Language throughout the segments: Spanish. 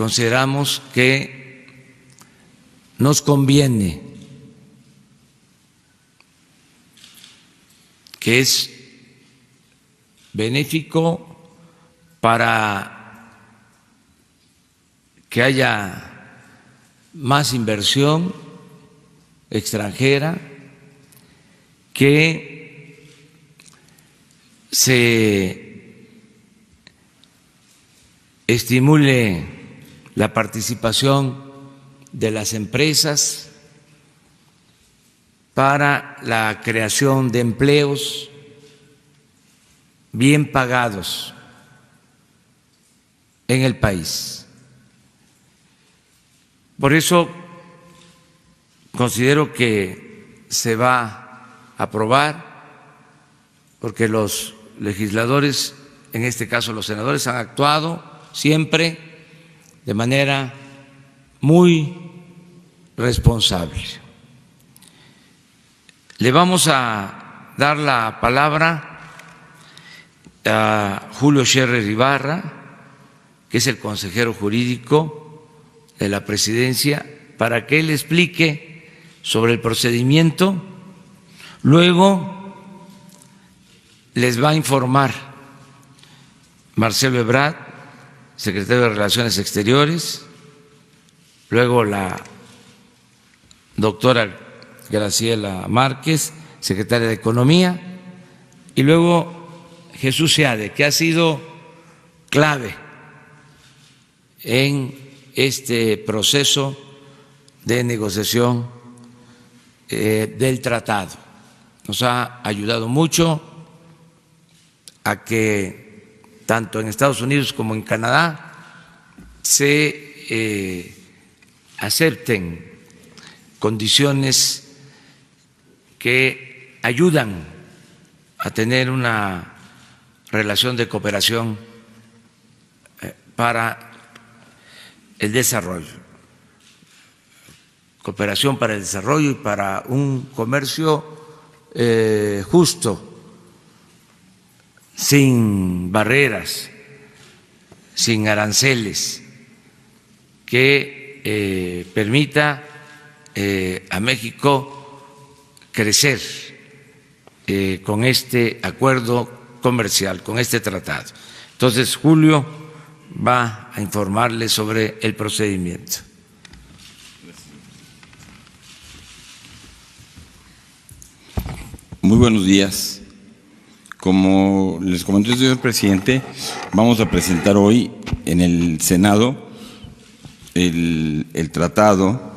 consideramos que nos conviene, que es benéfico para que haya más inversión extranjera, que se estimule la participación de las empresas para la creación de empleos bien pagados en el país. Por eso considero que se va a aprobar, porque los legisladores, en este caso los senadores, han actuado siempre de manera muy responsable. Le vamos a dar la palabra a Julio Scherer Ibarra, que es el consejero jurídico de la Presidencia, para que él explique sobre el procedimiento. Luego les va a informar Marcelo Ebrard, secretario de Relaciones Exteriores, luego la doctora Graciela Márquez, secretaria de Economía, y luego Jesús Seade, que ha sido clave en este proceso de negociación del tratado. Nos ha ayudado mucho a que tanto en Estados Unidos como en Canadá se acepten condiciones que ayudan a tener una relación de cooperación para el desarrollo, cooperación para el desarrollo y para un comercio justo, sin barreras, sin aranceles, que permita a México crecer con este acuerdo comercial, con este tratado. Entonces, Julio va a informarle sobre el procedimiento. Muy buenos días. Como les comentó el señor presidente, vamos a presentar hoy en el Senado el tratado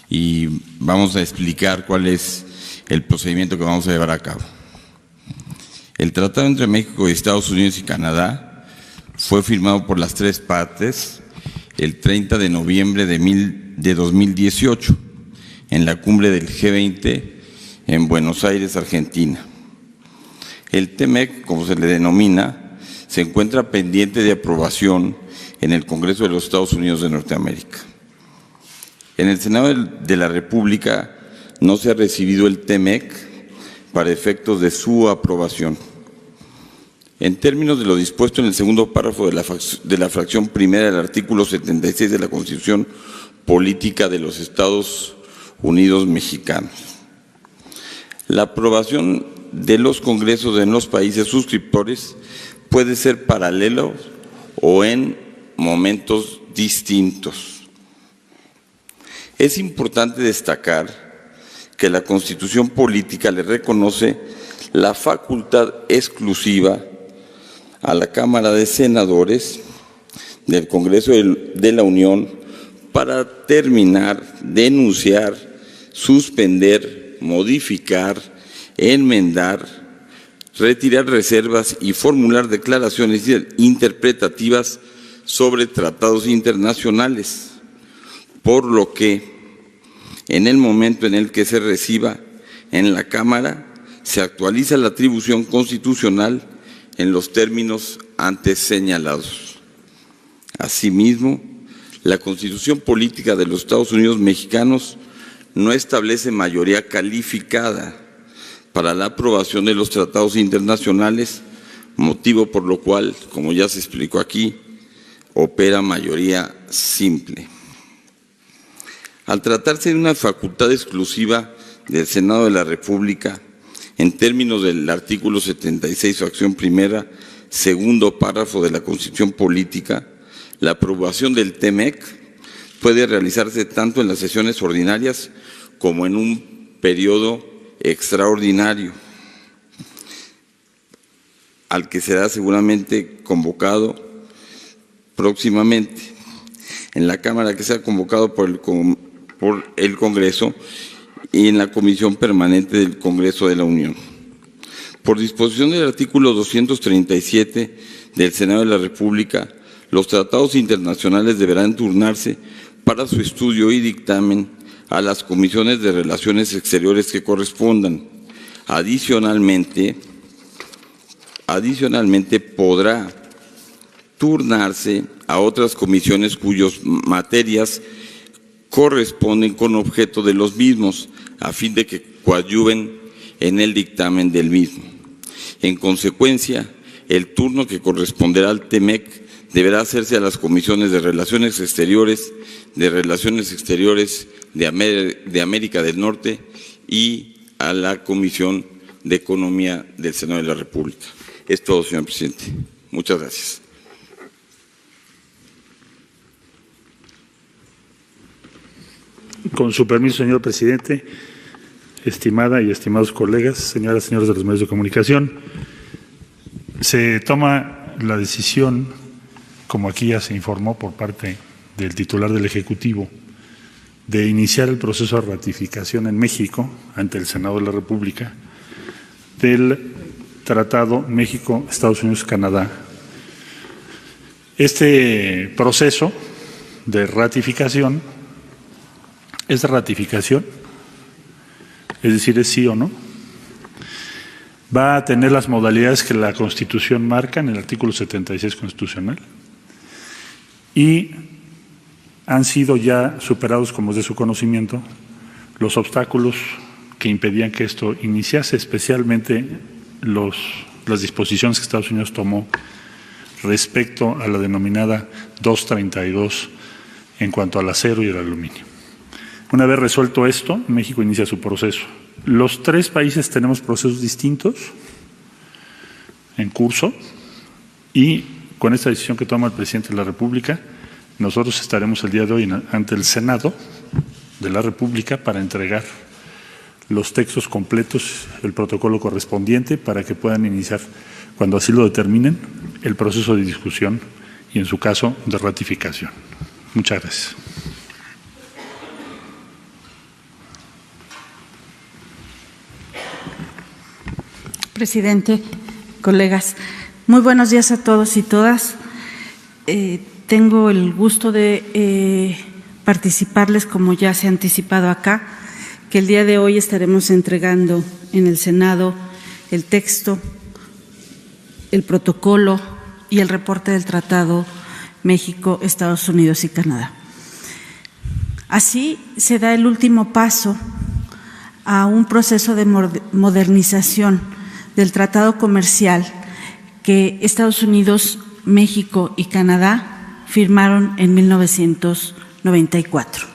y vamos a explicar cuál es el procedimiento que vamos a llevar a cabo. El tratado entre México y Estados Unidos y Canadá fue firmado por las tres partes el 30 de noviembre de 2018 en la cumbre del G20 en Buenos Aires, Argentina. El TEMEC, como se le denomina, se encuentra pendiente de aprobación en el Congreso de los Estados Unidos de Norteamérica. En el Senado de la República no se ha recibido el TEMEC para efectos de su aprobación. En términos de lo dispuesto en el segundo párrafo de la fracción primera del artículo 76 de la Constitución Política de los Estados Unidos Mexicanos, la aprobación de los congresos en los países suscriptores puede ser paralelo o en momentos distintos. Es importante destacar que la Constitución Política le reconoce la facultad exclusiva a la Cámara de Senadores del Congreso de la Unión para terminar, denunciar, suspender, modificar, enmendar, retirar reservas y formular declaraciones interpretativas sobre tratados internacionales, por lo que en el momento en el que se reciba en la Cámara se actualiza la atribución constitucional en los términos antes señalados. Asimismo, la Constitución Política de los Estados Unidos Mexicanos no establece mayoría calificada para la aprobación de los tratados internacionales, motivo por lo cual, como ya se explicó aquí, opera mayoría simple. Al tratarse de una facultad exclusiva del Senado de la República, en términos del artículo 76, fracción primera, segundo párrafo de la Constitución Política, la aprobación del TEMEC puede realizarse tanto en las sesiones ordinarias como en un periodo extraordinario, al que será seguramente convocado próximamente, en la Cámara que sea convocado por el Congreso y en la Comisión Permanente del Congreso de la Unión. Por disposición del artículo 237 del Senado de la República, los tratados internacionales deberán turnarse para su estudio y dictamen a las comisiones de Relaciones Exteriores que correspondan. Adicionalmente, podrá turnarse a otras comisiones cuyas materias corresponden con objeto de los mismos, a fin de que coadyuven en el dictamen del mismo. En consecuencia, el turno que corresponderá al TEMEC deberá hacerse a las comisiones de Relaciones Exteriores, de América del Norte y a la Comisión de Economía del Senado de la República. Es todo, señor presidente. Muchas gracias. Con su permiso, señor presidente, estimada y estimados colegas, señoras y señores de los medios de comunicación, se toma la decisión, como aquí ya se informó por parte del titular del Ejecutivo, de iniciar el proceso de ratificación en México, ante el Senado de la República, del Tratado México, Estados Unidos, Canadá. Este proceso de ratificación es de ratificación, es decir, es sí o no. Va a tener las modalidades que la Constitución marca en el artículo 76 constitucional y han sido ya superados, como es de su conocimiento, los obstáculos que impedían que esto iniciase, especialmente las disposiciones que Estados Unidos tomó respecto a la denominada 232 en cuanto al acero y el aluminio. Una vez resuelto esto, México inicia su proceso. Los tres países tenemos procesos distintos en curso y con esta decisión que toma el presidente de la República, nosotros estaremos el día de hoy ante el Senado de la República para entregar los textos completos, el protocolo correspondiente, para que puedan iniciar, cuando así lo determinen, el proceso de discusión y, en su caso, de ratificación. Muchas gracias. Presidente, colegas, muy buenos días a todos y todas. Tengo el gusto de participarles, como ya se ha anticipado acá, que el día de hoy estaremos entregando en el Senado el texto, el protocolo y el reporte del Tratado México, Estados Unidos y Canadá. Así se da el último paso a un proceso de modernización del tratado comercial que Estados Unidos, México y Canadá firmaron en 1994.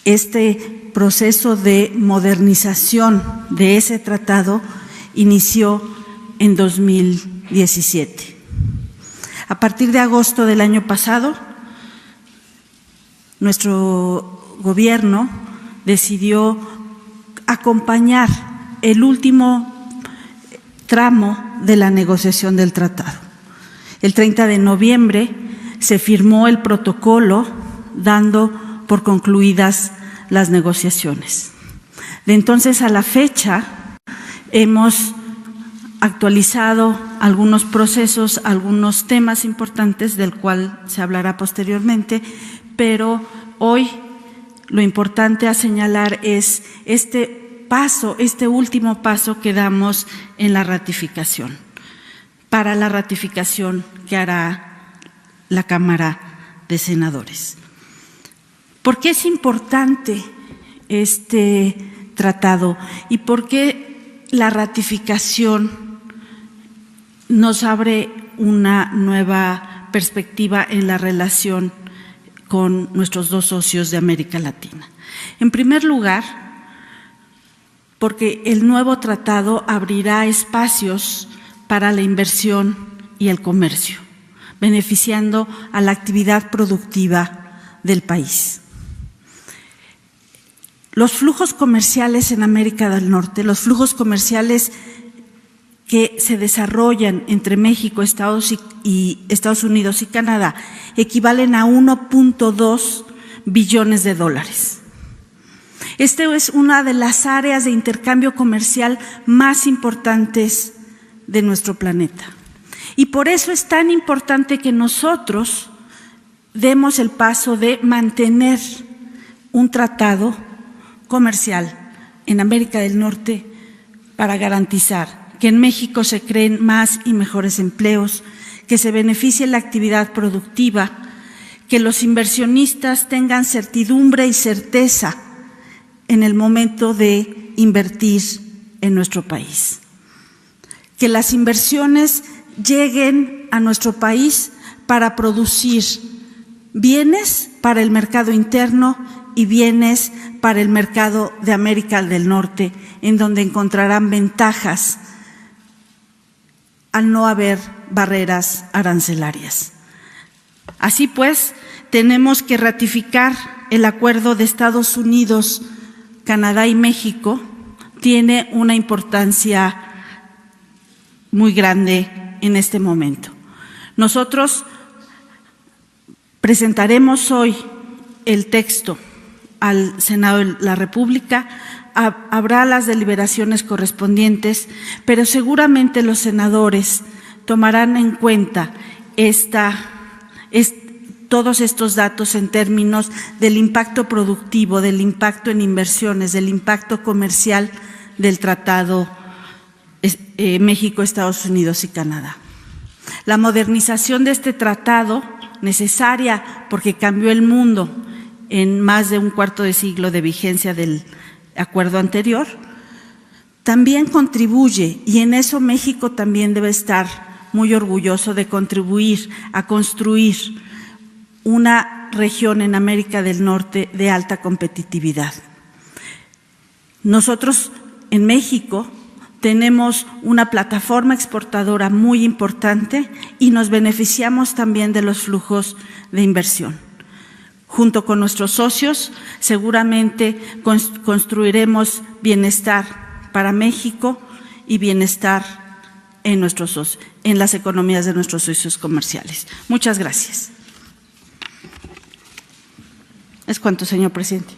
Este proceso de modernización de ese tratado inició en 2017. A partir de agosto del año pasado, nuestro gobierno decidió acompañar el último tramo de la negociación del tratado. El 30 de noviembre se firmó el protocolo dando por concluidas las negociaciones. De entonces a la fecha hemos actualizado algunos procesos, algunos temas importantes del cual se hablará posteriormente, pero hoy lo importante a señalar es este paso, este último paso que damos en la ratificación, para la ratificación que hará la Cámara de Senadores. ¿Por qué es importante este tratado y por qué la ratificación nos abre una nueva perspectiva en la relación con nuestros dos socios de América Latina. En primer lugar, porque el nuevo tratado abrirá espacios para la inversión y el comercio, beneficiando a la actividad productiva del país. Los flujos comerciales en América del Norte, los flujos comerciales que se desarrollan entre México, Estados Unidos y Canadá, equivalen a 1.2 billones de dólares. Esta es una de las áreas de intercambio comercial más importantes de nuestro planeta. Y por eso es tan importante que nosotros demos el paso de mantener un tratado comercial en América del Norte para garantizar que en México se creen más y mejores empleos, que se beneficie la actividad productiva, que los inversionistas tengan certidumbre y certeza en el momento de invertir en nuestro país, que las inversiones lleguen a nuestro país para producir bienes para el mercado interno y bienes para el mercado de América del Norte, en donde encontrarán ventajas al no haber barreras arancelarias. Así pues, tenemos que ratificar el acuerdo de Estados Unidos, Canadá y México. Tiene una importancia muy grande en este momento. Nosotros presentaremos hoy el texto al Senado de la República. Habrá las deliberaciones correspondientes, pero seguramente los senadores tomarán en cuenta todos estos datos en términos del impacto productivo, del impacto en inversiones, del impacto comercial del Tratado México, Estados Unidos y Canadá. La modernización de este tratado, necesaria porque cambió el mundo en más de un cuarto de siglo de vigencia del acuerdo anterior, también contribuye, y en eso México también debe estar muy orgulloso de contribuir a construir una región en América del Norte de alta competitividad. Nosotros en México tenemos una plataforma exportadora muy importante y nos beneficiamos también de los flujos de inversión. Junto con nuestros socios, seguramente construiremos bienestar para México y bienestar en las economías de nuestros socios comerciales. Muchas gracias. Es cuanto, señor presidente.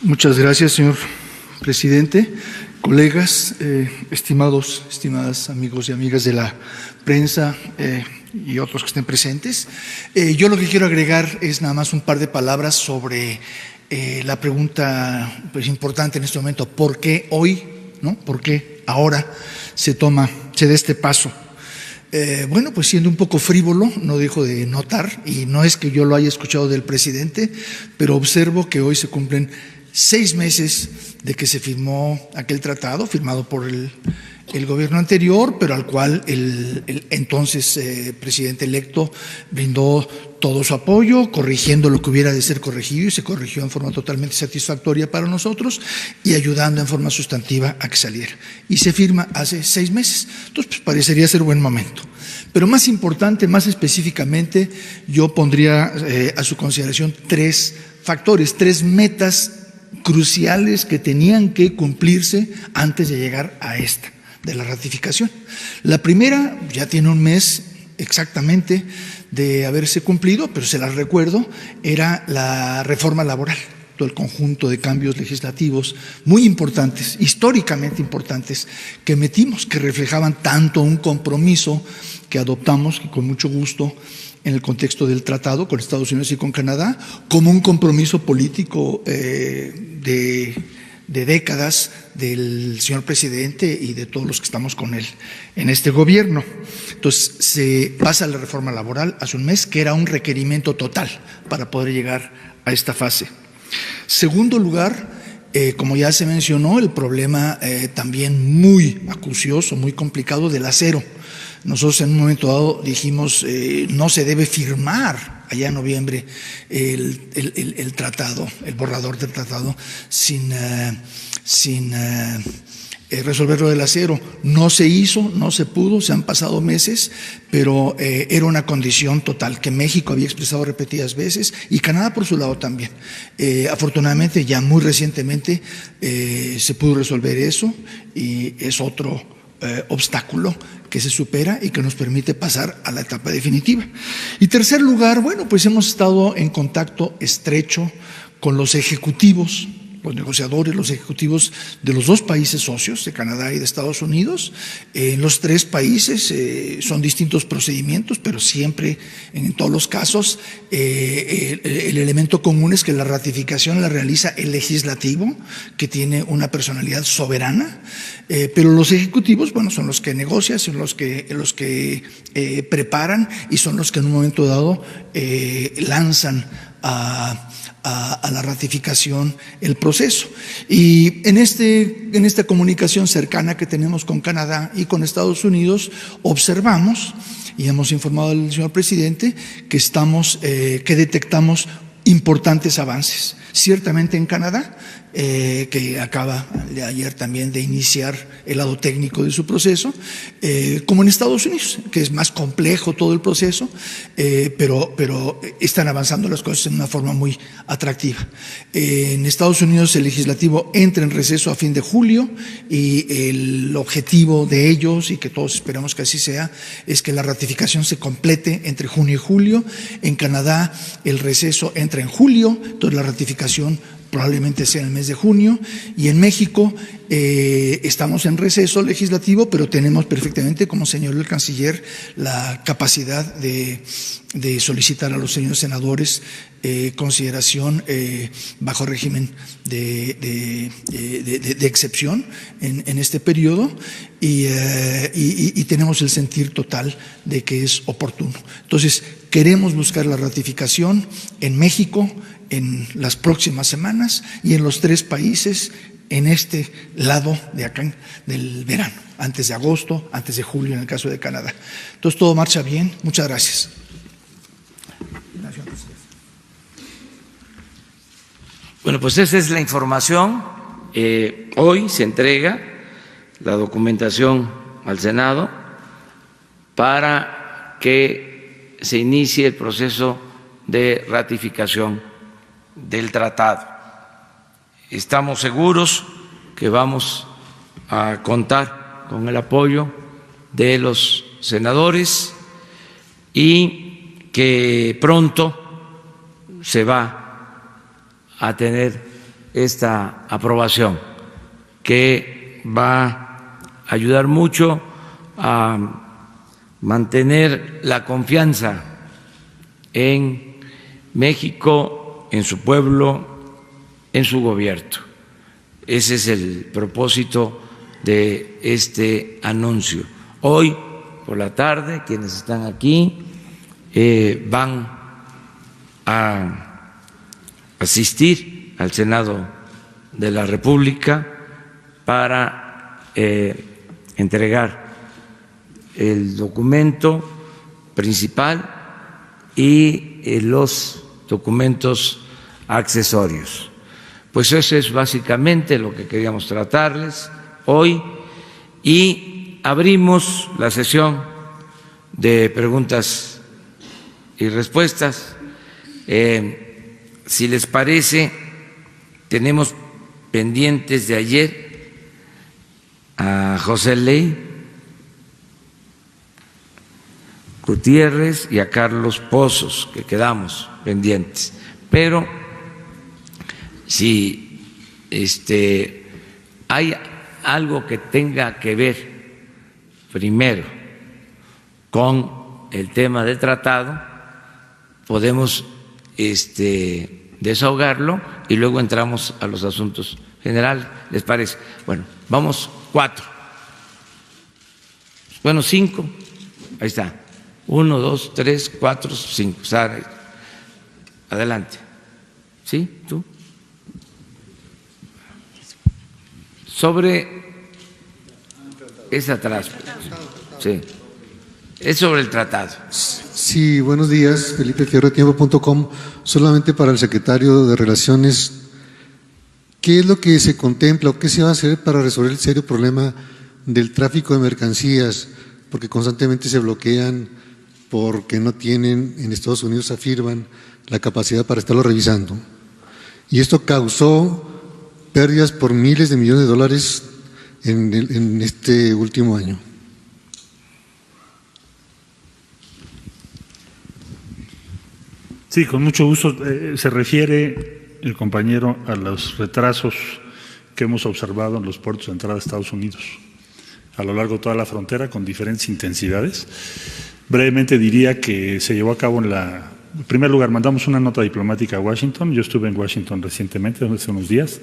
Muchas gracias, señor presidente, colegas, estimadas amigos y amigas de la prensa y otros que estén presentes. Yo lo que quiero agregar es nada más un par de palabras sobre la pregunta importante en este momento: ¿por qué hoy? ¿No? ¿Por qué ahora se da este paso? Bueno, pues siendo un poco frívolo, no dejo de notar, y no es que yo lo haya escuchado del presidente, pero observo que hoy se cumplen 6 meses de que se firmó aquel tratado, firmado por el gobierno anterior, pero al cual el entonces presidente electo brindó todo su apoyo, corrigiendo lo que hubiera de ser corregido, y se corrigió en forma totalmente satisfactoria para nosotros y ayudando en forma sustantiva a que saliera. Y se firma hace 6 meses. Entonces, pues parecería ser buen momento. Pero más importante, más específicamente, yo pondría a su consideración 3 factores, 3 metas cruciales que tenían que cumplirse antes de llegar a esta, de la ratificación. La primera ya tiene un mes exactamente de haberse cumplido, pero se las recuerdo, era la reforma laboral, todo el conjunto de cambios legislativos muy importantes, históricamente importantes, que metimos, que reflejaban tanto un compromiso que adoptamos, y con mucho gusto, en el contexto del tratado con Estados Unidos y con Canadá, como un compromiso político de décadas del señor presidente y de todos los que estamos con él en este gobierno. Entonces, se pasa la reforma laboral hace un mes, que era un requerimiento total para poder llegar a esta fase. Segundo lugar, como ya se mencionó, el problema también muy acucioso, muy complicado del acero. Nosotros en un momento dado dijimos, no se debe firmar allá en noviembre el tratado, el borrador del tratado, sin resolver lo del acero. No se hizo, no se pudo, se han pasado meses, pero era una condición total que México había expresado repetidas veces y Canadá por su lado también. Afortunadamente, ya muy recientemente se pudo resolver eso y es otro obstáculo que se supera y que nos permite pasar a la etapa definitiva. Y tercer lugar, bueno, pues hemos estado en contacto estrecho con los ejecutivos, los negociadores, los ejecutivos de los dos países socios, de Canadá y de Estados Unidos. En los tres países son distintos procedimientos, pero siempre, en todos los casos, el elemento común es que la ratificación la realiza el legislativo, que tiene una personalidad soberana, pero los ejecutivos, bueno, son los que negocian, son los que preparan y son los que en un momento dado lanzan a la ratificación el proceso. Y en esta comunicación cercana que tenemos con Canadá y con Estados Unidos, observamos y hemos informado al señor presidente que detectamos importantes avances. Ciertamente en Canadá, que acaba de ayer también de iniciar el lado técnico de su proceso, como en Estados Unidos, que es más complejo todo el proceso, pero están avanzando las cosas en una forma muy atractiva. En Estados Unidos el legislativo entra en receso a fin de julio y el objetivo de ellos, y que todos esperamos que así sea, es que la ratificación se complete entre junio y julio. En Canadá el receso entra en julio, entonces la ratificación probablemente sea en el mes de junio, y en México estamos en receso legislativo, pero tenemos perfectamente, como señaló el canciller, la capacidad de solicitar a los señores senadores consideración bajo régimen de excepción en este periodo, y tenemos el sentir total de que es oportuno. Entonces, queremos buscar la ratificación en México en las próximas semanas y en los tres países en este lado de acá del verano, antes de agosto, antes de julio en el caso de Canadá. Entonces todo marcha bien. Muchas gracias. Bueno, pues esa es la información. Hoy se entrega la documentación al Senado para que se inicie el proceso de ratificación del tratado. Estamos seguros que vamos a contar con el apoyo de los senadores y que pronto se va a tener esta aprobación que va a ayudar mucho a mantener la confianza en México, en su pueblo, en su gobierno. Ese es el propósito de este anuncio. Hoy por la tarde, quienes están aquí van a asistir al Senado de la República para entregar el documento principal y los documentos accesorios. Pues eso es básicamente lo que queríamos tratarles hoy, y abrimos la sesión de preguntas y respuestas. Si les parece, tenemos pendientes de ayer a José Ley Gutiérrez y a Carlos Pozos, que quedamos pendientes. Pero si hay algo que tenga que ver primero con el tema del tratado, podemos desahogarlo y luego entramos a los asuntos generales. ¿Les parece? Bueno, vamos 4. Bueno, 5. Ahí está. 1, 2, 3, 4, 5. Sara, adelante. ¿Sí? ¿Tú? Sobre… Es atrás. Sí. Es sobre el tratado. Sí, buenos días, Felipe Fierro, tiempo.com. Solamente para el secretario de Relaciones, ¿qué es lo que se contempla o qué se va a hacer para resolver el serio problema del tráfico de mercancías? Porque constantemente se bloquean porque no tienen, en Estados Unidos afirman, la capacidad para estarlo revisando. Y esto causó pérdidas por miles de millones de dólares en este último año. Sí, con mucho gusto. Se refiere el compañero a los retrasos que hemos observado en los puertos de entrada a Estados Unidos a lo largo de toda la frontera con diferentes intensidades. Brevemente diría que se llevó a cabo en primer lugar, mandamos una nota diplomática a Washington. Yo estuve en Washington recientemente, hace unos días,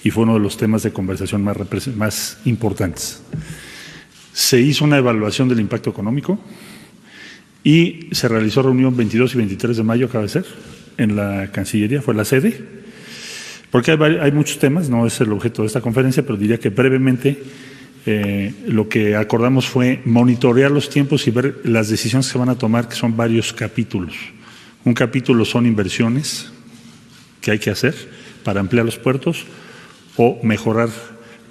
y fue uno de los temas de conversación más importantes. Se hizo una evaluación del impacto económico y se realizó reunión 22 y 23 de mayo, acaba de ser, en la Cancillería, fue la sede, porque hay muchos temas, no es el objeto de esta conferencia, pero diría que brevemente lo que acordamos fue monitorear los tiempos y ver las decisiones que se van a tomar, que son varios capítulos. Un capítulo son inversiones que hay que hacer para ampliar los puertos o mejorar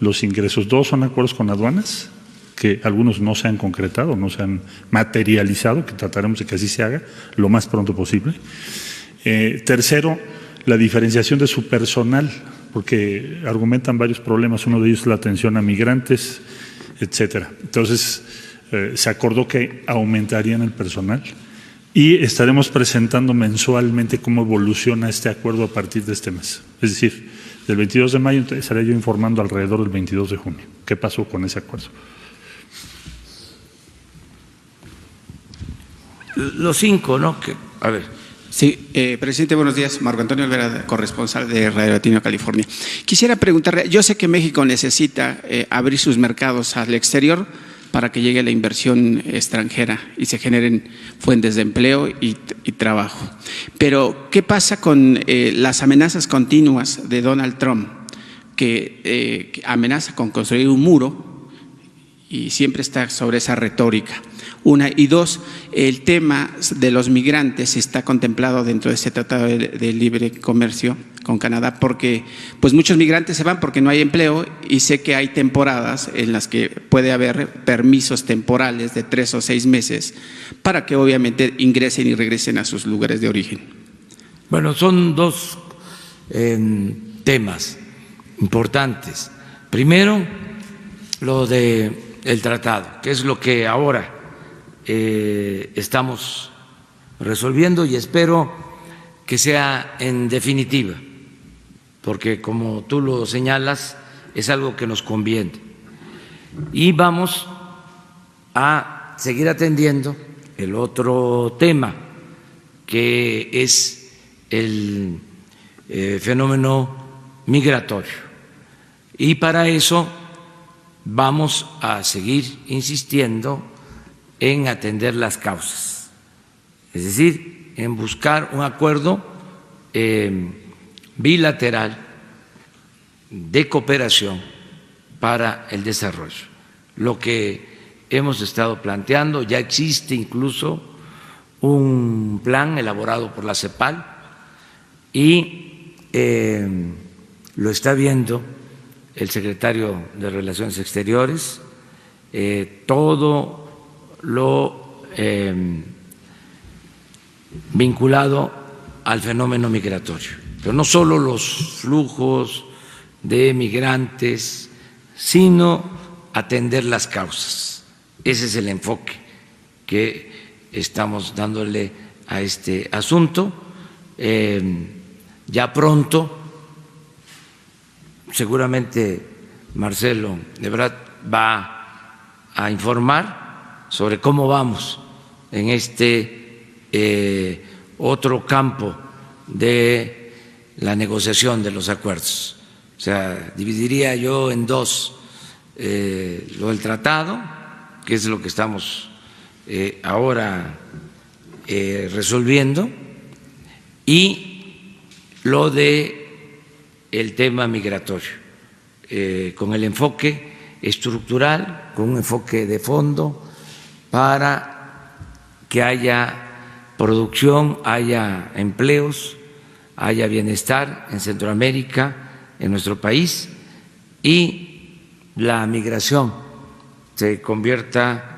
los ingresos. Dos son acuerdos con aduanas, que algunos no se han concretado, no se han materializado, que trataremos de que así se haga lo más pronto posible. Tercero, la diferenciación de su personal, porque argumentan varios problemas, uno de ellos es la atención a migrantes, etcétera. Entonces, se acordó que aumentarían el personal y estaremos presentando mensualmente cómo evoluciona este acuerdo a partir de este mes. Es decir, del 22 de mayo estaré yo informando alrededor del 22 de junio qué pasó con ese acuerdo. Los cinco, ¿no? A ver. Sí, presidente, buenos días. Marco Antonio Olvera, corresponsal de Radio Latino, California. Quisiera preguntarle, yo sé que México necesita abrir sus mercados al exterior para que llegue la inversión extranjera y se generen fuentes de empleo y trabajo. Pero, ¿qué pasa con las amenazas continuas de Donald Trump, que amenaza con construir un muro y siempre está sobre esa retórica? Una, y dos, el tema de los migrantes está contemplado dentro de este tratado de libre comercio con Canadá, porque pues muchos migrantes se van porque no hay empleo y sé que hay temporadas en las que puede haber permisos temporales de 3 o 6 meses para que obviamente ingresen y regresen a sus lugares de origen. Bueno, son dos temas importantes. Primero, lo del tratado, que es lo que ahora estamos resolviendo y espero que sea en definitiva, porque como tú lo señalas, es algo que nos conviene. Y vamos a seguir atendiendo el otro tema, que es el fenómeno migratorio. Y para eso vamos a seguir insistiendo en atender las causas, es decir, en buscar un acuerdo bilateral de cooperación para el desarrollo. Lo que hemos estado planteando, ya existe incluso un plan elaborado por la CEPAL y lo está viendo el secretario de Relaciones Exteriores, todo lo vinculado al fenómeno migratorio, pero no solo los flujos de migrantes, sino atender las causas. Ese es el enfoque que estamos dándole a este asunto. Ya pronto, seguramente Marcelo Ebrard va a informar sobre cómo vamos en este otro campo de la negociación de los acuerdos. O sea, dividiría yo en dos lo del tratado, que es lo que estamos ahora resolviendo, y lo de el tema migratorio. con el enfoque estructural, con un enfoque de fondo, para que haya producción, haya empleos, haya bienestar en Centroamérica, en nuestro país, y la migración se convierta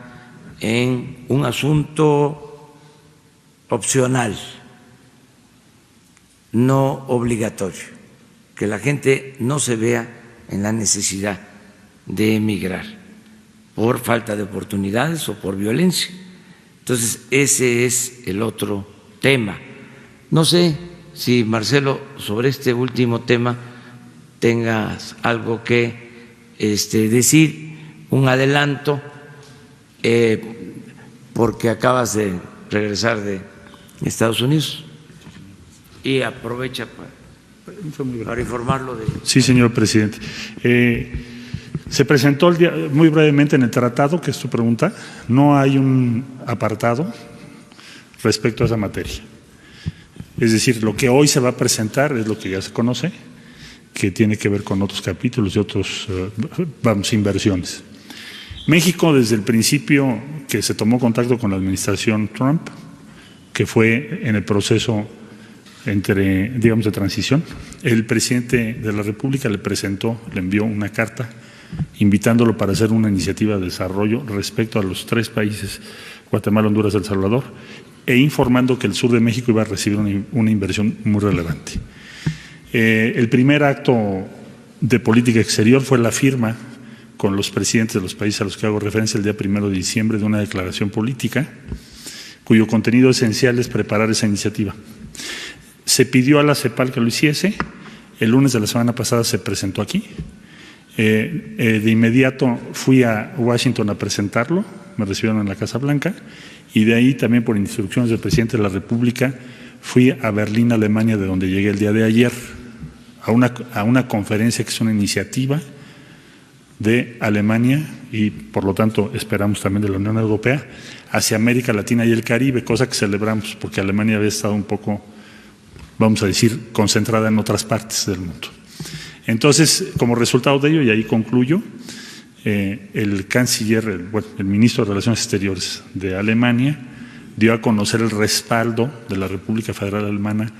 en un asunto opcional, no obligatorio, que la gente no se vea en la necesidad de emigrar por falta de oportunidades o por violencia. Entonces, ese es el otro tema. No sé si, Marcelo, sobre este último tema tengas algo que decir, un adelanto, porque acabas de regresar de Estados Unidos y aprovecha para informarlo de… Sí, señor presidente. Se presentó muy brevemente en el tratado, que es tu pregunta, no hay un apartado respecto a esa materia. Es decir, lo que hoy se va a presentar es lo que ya se conoce, que tiene que ver con otros capítulos y otros, inversiones. México, desde el principio que se tomó contacto con la administración Trump, que fue en el proceso de transición, el presidente de la República le envió una carta invitándolo para hacer una iniciativa de desarrollo respecto a los 3 países, Guatemala, Honduras y El Salvador, e informando que el sur de México iba a recibir una inversión muy relevante. El primer acto de política exterior fue la firma con los presidentes de los países a los que hago referencia el día 1 de diciembre de una declaración política cuyo contenido esencial es preparar esa iniciativa. Se pidió a la CEPAL que lo hiciese, el lunes de la semana pasada se presentó aquí, de inmediato fui a Washington a presentarlo, me recibieron en la Casa Blanca, y de ahí también por instrucciones del presidente de la República fui a Berlín, Alemania, de donde llegué el día de ayer, a una conferencia que es una iniciativa de Alemania y por lo tanto esperamos también de la Unión Europea hacia América Latina y el Caribe, cosa que celebramos porque Alemania había estado un poco, vamos a decir, concentrada en otras partes del mundo. Entonces, como resultado de ello, y ahí concluyo, el canciller, el ministro de Relaciones Exteriores de Alemania dio a conocer el respaldo de la República Federal Alemana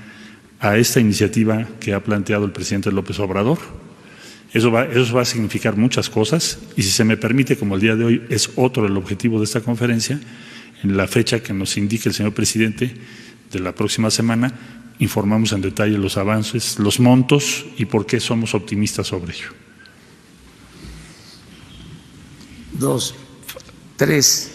a esta iniciativa que ha planteado el presidente López Obrador. Eso va a significar muchas cosas y si se me permite, como el día de hoy es otro el objetivo de esta conferencia, en la fecha que nos indique el señor presidente de la próxima semana, informamos en detalle los avances, los montos y por qué somos optimistas sobre ello. 2, 3.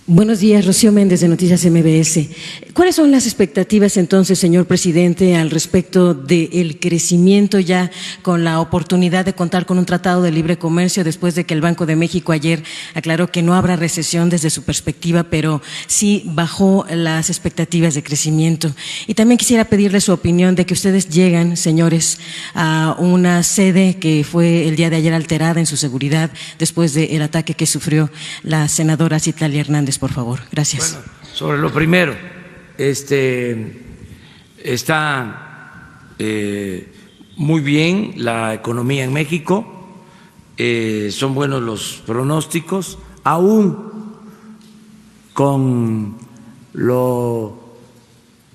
Buenos días, Rocío Méndez de Noticias MBS. ¿Cuáles son las expectativas entonces, señor presidente, al respecto del crecimiento ya con la oportunidad de contar con un tratado de libre comercio después de que el Banco de México ayer aclaró que no habrá recesión desde su perspectiva, pero sí bajó las expectativas de crecimiento? Y también quisiera pedirle su opinión de que ustedes llegan, señores, a una sede que fue el día de ayer alterada en su seguridad después del ataque que sufrió la senadora Citlali Hernández. Por favor, gracias. Bueno, sobre lo primero, está muy bien la economía en México, son buenos los pronósticos, aún con lo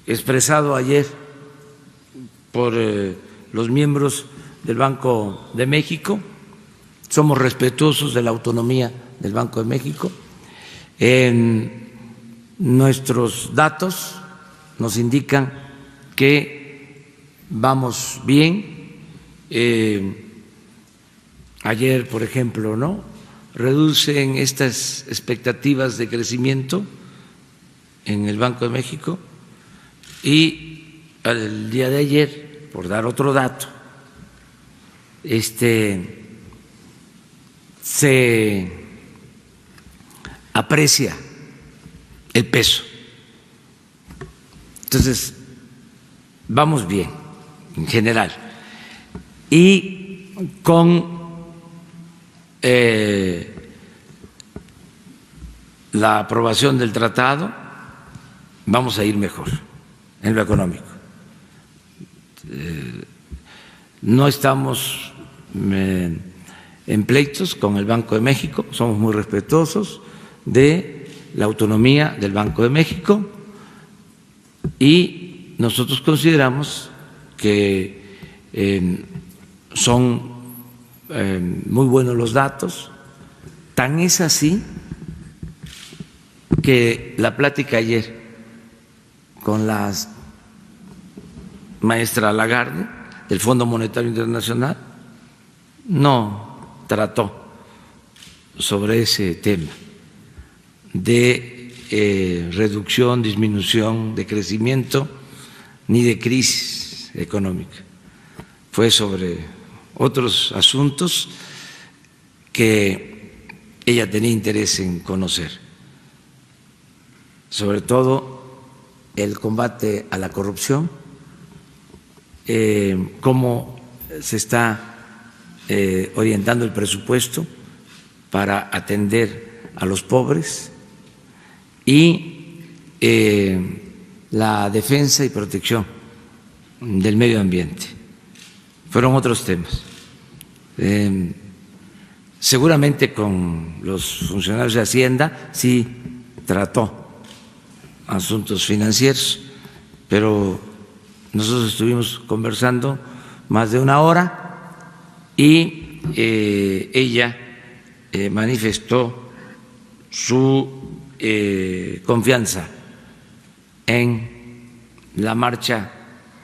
expresado ayer por los miembros del Banco de México. Somos respetuosos de la autonomía del Banco de México. Nuestros datos nos indican que vamos bien. Ayer, por ejemplo, ¿no?, reducen estas expectativas de crecimiento en el Banco de México y el día de ayer, por dar otro dato, se aprecia el peso. Entonces, vamos bien en general. Y con la aprobación del tratado vamos a ir mejor en lo económico. No estamos en pleitos con el Banco de México, somos muy respetuosos de la autonomía del Banco de México y nosotros consideramos que son muy buenos los datos. Tan es así que la plática ayer con la maestra Lagarde del Fondo Monetario Internacional no trató sobre ese tema de reducción, disminución, de crecimiento, ni de crisis económica. Fue sobre otros asuntos que ella tenía interés en conocer, sobre todo el combate a la corrupción, cómo se está orientando el presupuesto para atender a los pobres y la defensa y protección del medio ambiente. Fueron otros temas. Seguramente con los funcionarios de Hacienda sí trató asuntos financieros, pero nosotros estuvimos conversando más de una hora y ella manifestó su confianza en la marcha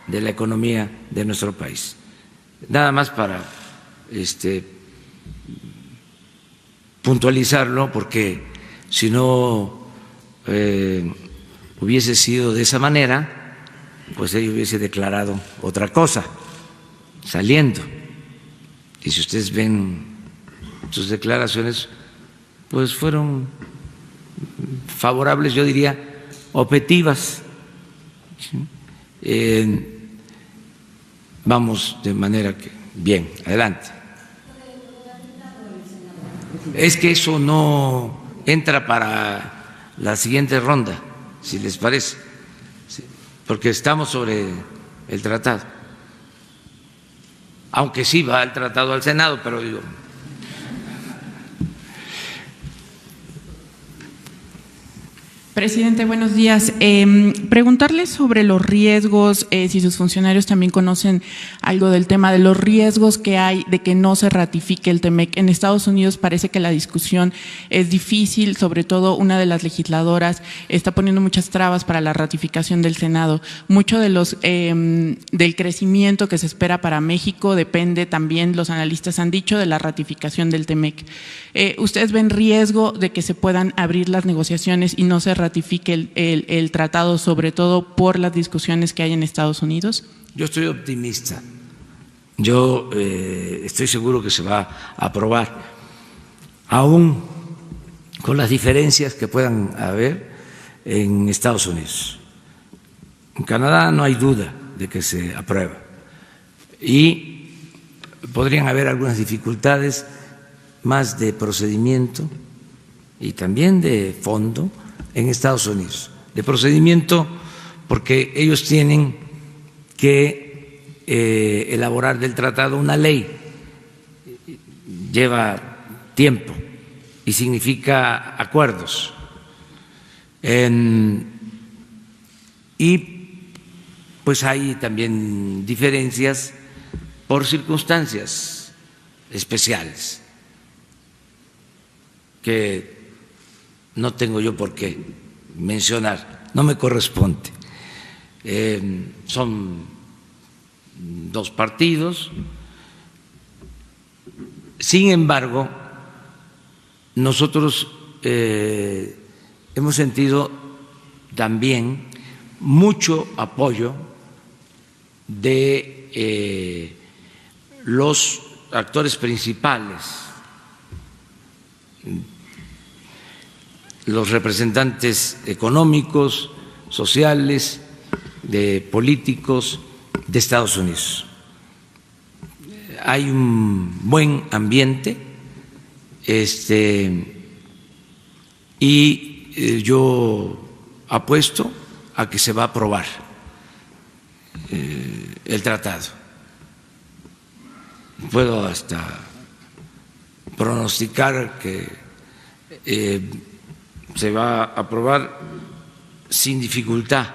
de la economía de nuestro país. Nada más para puntualizarlo, porque si no hubiese sido de esa manera, pues ella hubiese declarado otra cosa saliendo. Y si ustedes ven sus declaraciones, pues fueron favorables, yo diría objetivas. Vamos de manera que bien, adelante. Es que eso no entra para la siguiente ronda, si les parece, porque estamos sobre el tratado, aunque sí va el tratado al Senado, pero digo. Presidente, buenos días. Preguntarle sobre los riesgos, si sus funcionarios también conocen algo del tema de los riesgos que hay de que no se ratifique el TEMEC. En Estados Unidos parece que la discusión es difícil, sobre todo una de las legisladoras está poniendo muchas trabas para la ratificación del Senado. Mucho de del crecimiento que se espera para México depende también, los analistas han dicho, de la ratificación del TEMEC. ¿Ustedes ven riesgo de que se puedan abrir las negociaciones y no se ratifique el tratado, sobre todo por las discusiones que hay en Estados Unidos? Yo estoy optimista. Yo estoy seguro que se va a aprobar, aún con las diferencias que puedan haber en Estados Unidos. En Canadá no hay duda de que se aprueba y podrían haber algunas dificultades más de procedimiento y también de fondo en Estados Unidos. De procedimiento porque ellos tienen que elaborar del tratado una ley, lleva tiempo y significa acuerdos. Y pues hay también diferencias por circunstancias especiales que no tengo yo por qué mencionar, no me corresponde. Son dos partidos. Sin embargo, nosotros hemos sentido también mucho apoyo de los actores principales, los representantes económicos, sociales, de políticos de Estados Unidos. Hay un buen ambiente y yo apuesto a que se va a aprobar el tratado. Puedo hasta pronosticar que se va a aprobar sin dificultad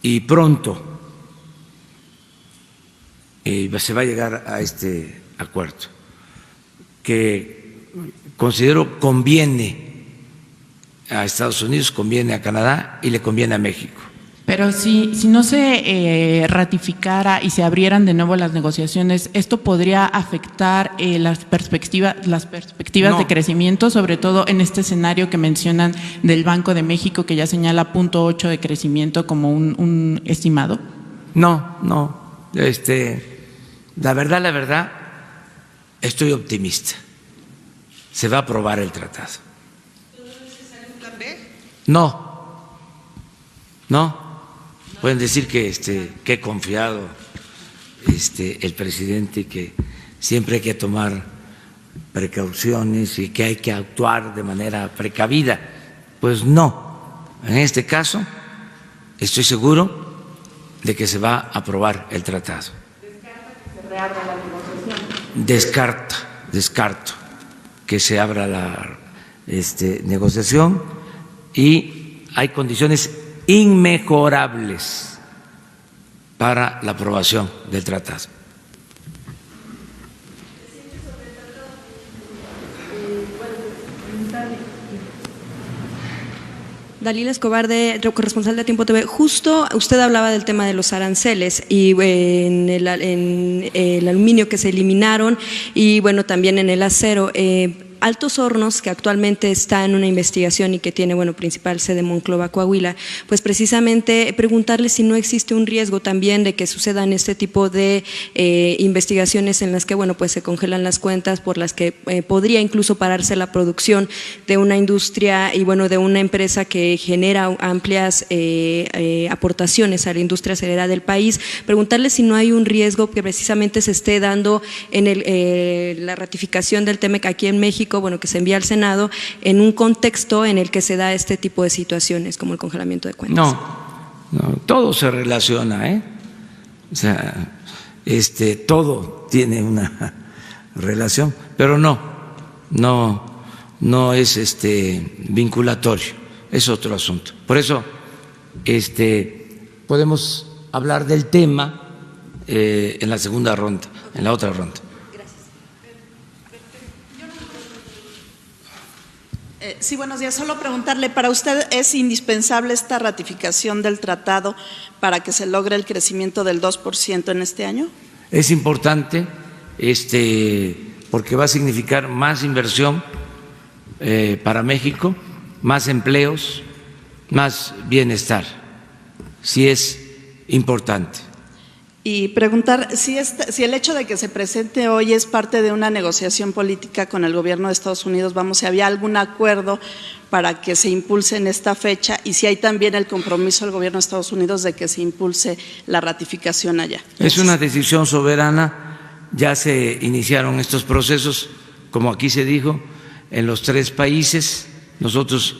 y pronto se va a llegar a este acuerdo que considero conviene a Estados Unidos, conviene a Canadá y le conviene a México. Pero si no se ratificara y se abrieran de nuevo las negociaciones, ¿esto podría afectar las perspectivas No. de crecimiento, sobre todo en este escenario que mencionan del Banco de México, que ya señala 0.8 de crecimiento como un estimado? No. La verdad, estoy optimista. Se va a aprobar el tratado. No. Pueden decir que he confiado el presidente y que siempre hay que tomar precauciones y que hay que actuar de manera precavida. Pues no. En este caso, estoy seguro de que se va a aprobar el tratado. Descarto que se abra la negociación y hay condiciones inmejorables para la aprobación del tratado. Dalila Escobar, corresponsal de Tiempo TV. Justo usted hablaba del tema de los aranceles y en el aluminio que se eliminaron y bueno, también en el acero. Altos Hornos, que actualmente está en una investigación y que tiene, bueno, principal sede Monclova, Coahuila, pues precisamente preguntarle si no existe un riesgo también de que sucedan este tipo de investigaciones en las que, bueno, pues se congelan las cuentas por las que podría incluso pararse la producción de una industria y, bueno, de una empresa que genera amplias aportaciones a la industria acerera del país. Preguntarle si no hay un riesgo que precisamente se esté dando en la ratificación del TEMEC aquí en México, bueno, que se envía al Senado en un contexto en el que se da este tipo de situaciones como el congelamiento de cuentas. No, todo se relaciona, o sea, todo tiene una relación, pero no es vinculatorio, es otro asunto. Por eso podemos hablar del tema en la segunda ronda, en la otra ronda. Sí, buenos días. Solo preguntarle, ¿para usted es indispensable esta ratificación del tratado para que se logre el crecimiento del 2% en este año? Es importante porque va a significar más inversión para México, más empleos, más bienestar. Sí es importante. Y preguntar si el hecho de que se presente hoy es parte de una negociación política con el gobierno de Estados Unidos, si había algún acuerdo para que se impulse en esta fecha y si hay también el compromiso del gobierno de Estados Unidos de que se impulse la ratificación allá. Es una decisión soberana, ya se iniciaron estos procesos, como aquí se dijo, en los 3 países. Nosotros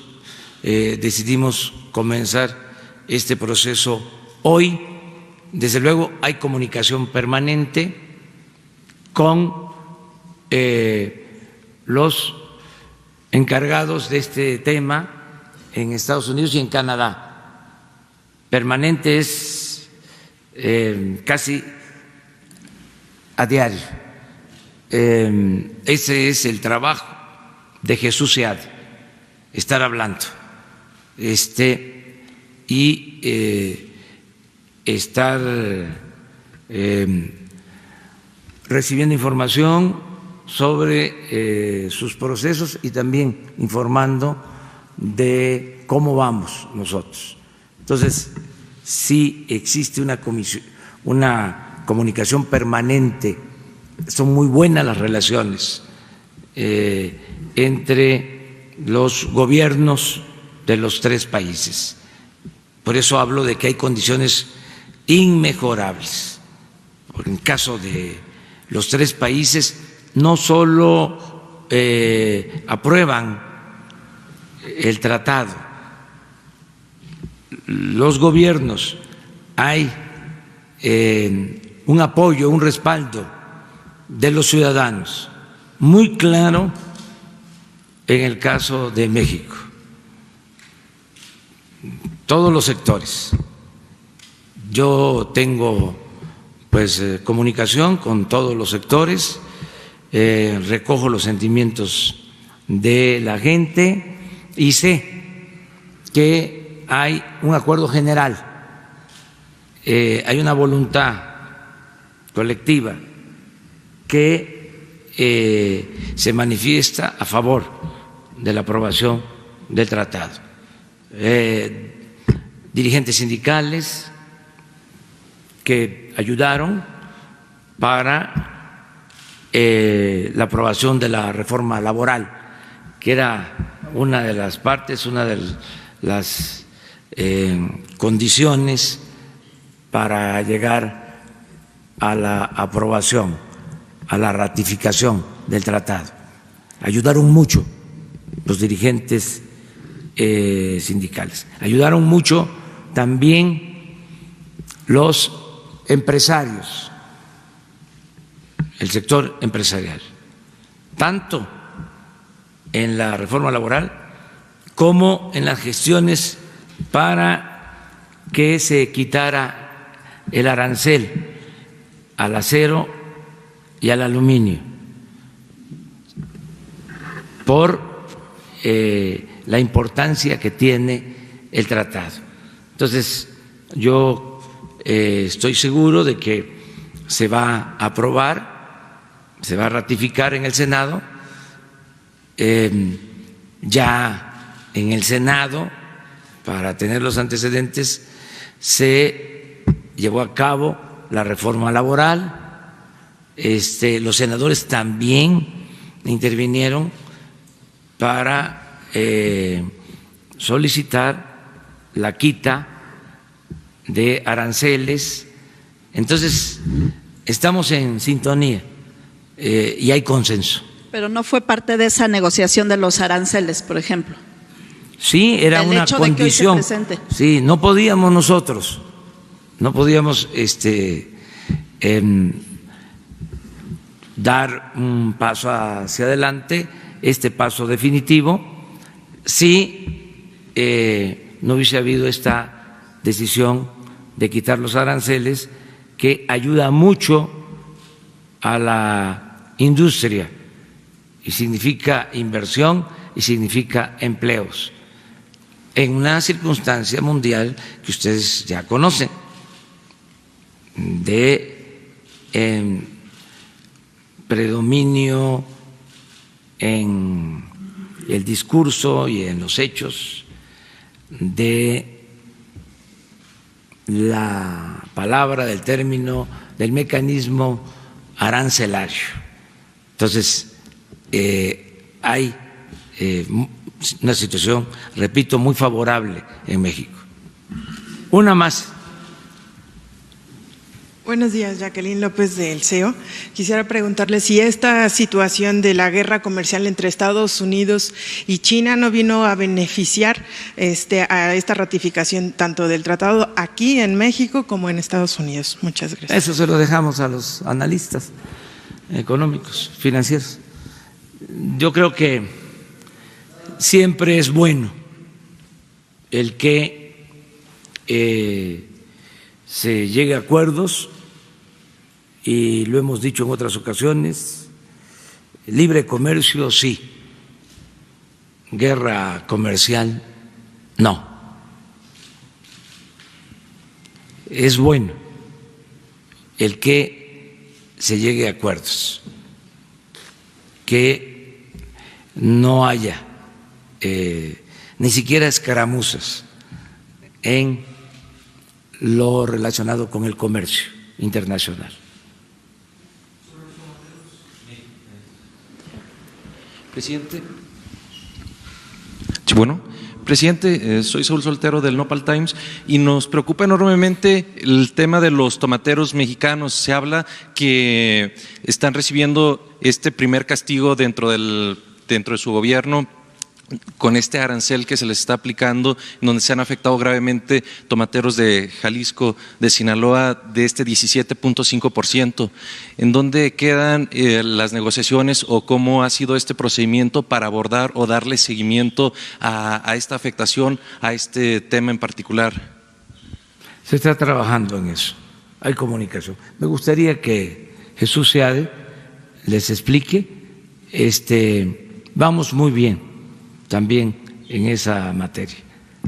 decidimos comenzar este proceso hoy. Desde luego hay comunicación permanente con los encargados de este tema en Estados Unidos y en Canadá. Permanente es casi a diario. Ese es el trabajo de Jesús Seade, estar hablando y estar recibiendo información sobre sus procesos y también informando de cómo vamos nosotros. Entonces, sí existe una comunicación permanente, son muy buenas las relaciones entre los gobiernos de los 3 países. Por eso hablo de que hay condiciones inmejorables. Porque en caso de los 3 países no solo aprueban el tratado, los gobiernos hay un apoyo, un respaldo de los ciudadanos muy claro en el caso de México. Todos los sectores. Yo tengo pues comunicación con todos los sectores, recojo los sentimientos de la gente y sé que hay un acuerdo general, hay una voluntad colectiva que se manifiesta a favor de la aprobación del tratado. Dirigentes sindicales que ayudaron para la aprobación de la reforma laboral, que era una de las partes, una de las condiciones para llegar a la aprobación, a la ratificación del tratado. Ayudaron mucho los dirigentes sindicales, ayudaron mucho también los empresarios, el sector empresarial, tanto en la reforma laboral como en las gestiones para que se quitara el arancel al acero y al aluminio por la importancia que tiene el tratado. Entonces, yo estoy seguro de que se va a aprobar, se va a ratificar en el Senado. Ya en el Senado, para tener los antecedentes, se llevó a cabo la reforma laboral. Los senadores también intervinieron para solicitar la quita de aranceles. Entonces, estamos en sintonía y hay consenso. Pero no fue parte de esa negociación de los aranceles, por ejemplo. Sí, era una condición. Sí, no podíamos nosotros, no podíamos dar un paso hacia adelante, este paso definitivo, si no hubiese habido esta decisión de quitar los aranceles, que ayuda mucho a la industria y significa inversión y significa empleos en una circunstancia mundial que ustedes ya conocen, de predominio en el discurso y en los hechos de la palabra, del término, del mecanismo arancelario. Entonces, hay una situación, repito, muy favorable en México. Una más. Buenos días, Jacqueline López del CEO. Quisiera preguntarle si esta situación de la guerra comercial entre Estados Unidos y China no vino a beneficiar a esta ratificación tanto del tratado aquí en México como en Estados Unidos. Muchas gracias. Eso se lo dejamos a los analistas económicos, financieros. Yo creo que siempre es bueno el que se llegue a acuerdos, y lo hemos dicho en otras ocasiones, libre comercio sí, guerra comercial no. Es bueno el que se llegue a acuerdos, que no haya ni siquiera escaramuzas en lo relacionado con el comercio internacional. Presidente. Sí, bueno, presidente, soy Saúl Soltero del Nopal Times y nos preocupa enormemente el tema de los tomateros mexicanos. Se habla que están recibiendo este primer castigo dentro de su gobierno con este arancel que se les está aplicando, en donde se han afectado gravemente tomateros de Jalisco, de Sinaloa, de este 17.5%. ¿En dónde quedan las negociaciones o cómo ha sido este procedimiento para abordar o darle seguimiento a esta afectación, a este tema en particular? Se está trabajando en eso, hay comunicación. Me gustaría que Jesús Seade les explique, vamos muy bien también en esa materia.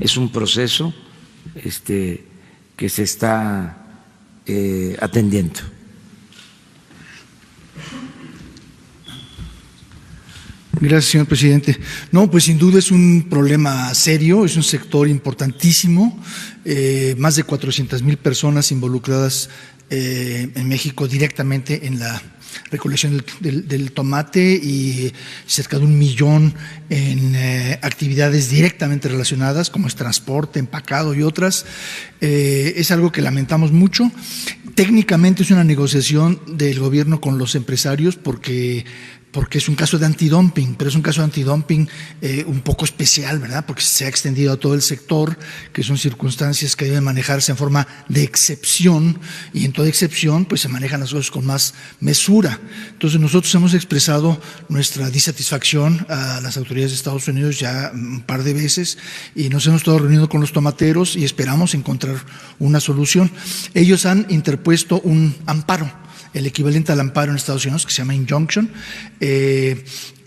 Es un proceso que se está atendiendo. Gracias, señor presidente. No, pues sin duda es un problema serio, es un sector importantísimo, más de 400,000 personas involucradas en México directamente en la recolección del tomate y cerca de 1 millón en actividades directamente relacionadas como es transporte, empacado y otras. Es algo que lamentamos mucho. Técnicamente es una negociación del gobierno con los empresarios porque es un caso de antidumping, pero es un caso de antidumping un poco especial, ¿verdad? Porque se ha extendido a todo el sector, que son circunstancias que deben manejarse en forma de excepción, y en toda excepción pues se manejan las cosas con más mesura. Entonces nosotros hemos expresado nuestra disatisfacción a las autoridades de Estados Unidos ya un par de veces y nos hemos estado reuniendo con los tomateros y esperamos encontrar una solución. Ellos han interpuesto un amparo, el equivalente al amparo en Estados Unidos, que se llama injunction, que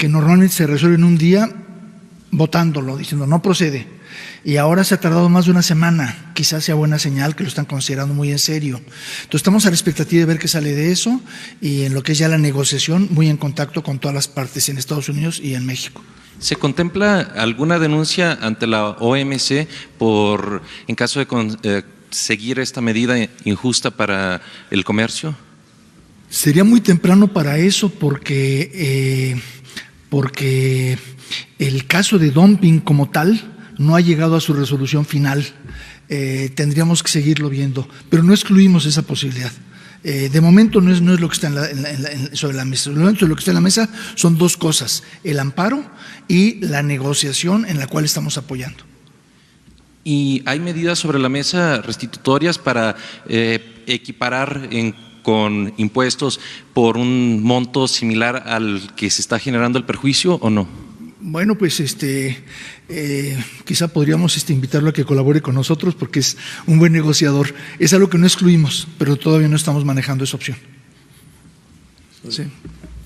normalmente se resuelve en un día votándolo, diciendo no procede. Y ahora se ha tardado más de una semana, quizás sea buena señal que lo están considerando muy en serio. Entonces estamos a la expectativa de ver qué sale de eso y en lo que es ya la negociación, muy en contacto con todas las partes en Estados Unidos y en México. ¿Se contempla alguna denuncia ante la OMC en caso de seguir esta medida injusta para el comercio? Sería muy temprano para eso porque el caso de dumping como tal no ha llegado a su resolución final. Tendríamos que seguirlo viendo, pero no excluimos esa posibilidad. De momento no es lo que está sobre la mesa. Lo que está en la mesa son dos cosas: el amparo y la negociación en la cual estamos apoyando. ¿Y hay medidas sobre la mesa restitutorias para equiparar con impuestos por un monto similar al que se está generando el perjuicio o no? Bueno, pues quizá podríamos invitarlo a que colabore con nosotros porque es un buen negociador. Es algo que no excluimos, pero todavía no estamos manejando esa opción. Sí.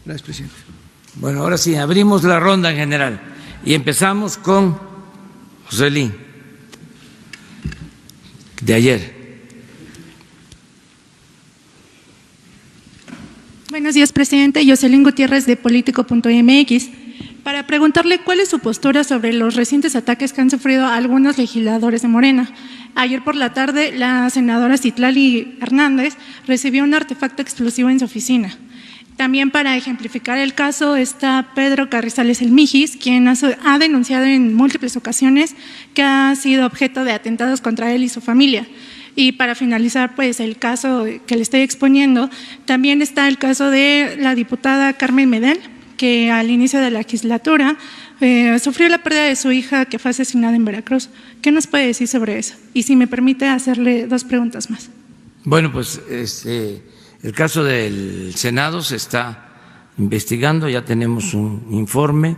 Gracias, presidente. Bueno, ahora sí, abrimos la ronda en general y empezamos con Joselín, de ayer. Buenos días, presidente. Jocelyn Gutiérrez, de Político.mx, para preguntarle cuál es su postura sobre los recientes ataques que han sufrido algunos legisladores de Morena. Ayer por la tarde, la senadora Citlali Hernández recibió un artefacto explosivo en su oficina. También, para ejemplificar el caso, está Pedro Carrizales El Mijis, quien ha denunciado en múltiples ocasiones que ha sido objeto de atentados contra él y su familia. Y para finalizar, pues, el caso que le estoy exponiendo, también está el caso de la diputada Carmen Medel, que al inicio de la legislatura sufrió la pérdida de su hija, que fue asesinada en Veracruz. ¿Qué nos puede decir sobre eso? Y si me permite hacerle dos preguntas más. Bueno, pues el caso del Senado se está investigando, ya tenemos un informe.